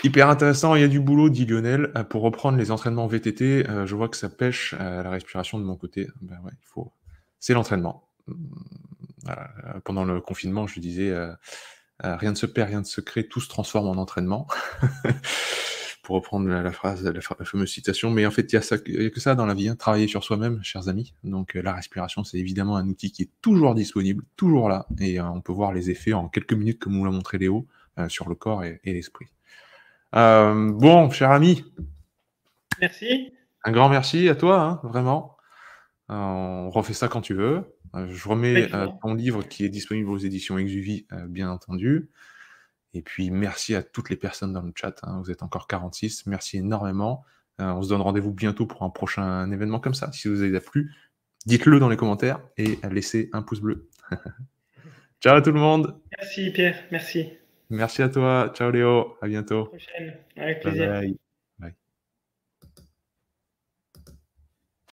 Hyper intéressant, il y a du boulot, dit Lionel. Pour reprendre les entraînements VTT, je vois que ça pêche la respiration de mon côté. Ben ouais, c'est l'entraînement. Voilà, pendant le confinement, je disais, rien ne se perd, rien ne se crée, tout se transforme en entraînement. Pour reprendre la phrase, la fameuse citation. Mais en fait, il y a que ça dans la vie, hein, travailler sur soi-même, chers amis. Donc la respiration, c'est évidemment un outil qui est toujours disponible, toujours là, et on peut voir les effets en quelques minutes, comme nous l'a montré Léo, sur le corps et l'esprit. Bon, cher ami, Merci. un grand merci à toi, hein, vraiment. On refait ça quand tu veux. Je remets Avec joie. ton livre qui est disponible aux éditions Exuvie, bien entendu. Et puis merci à toutes les personnes dans le chat, hein, vous êtes encore 46, merci énormément. On se donne rendez-vous bientôt pour un prochain événement comme ça. Si vous avez plu, dites-le dans les commentaires et laissez un pouce bleu. Ciao tout le monde. Merci Pierre, merci. Merci à toi. Ciao Léo, à À la bientôt. prochaine, avec Bye plaisir. bye.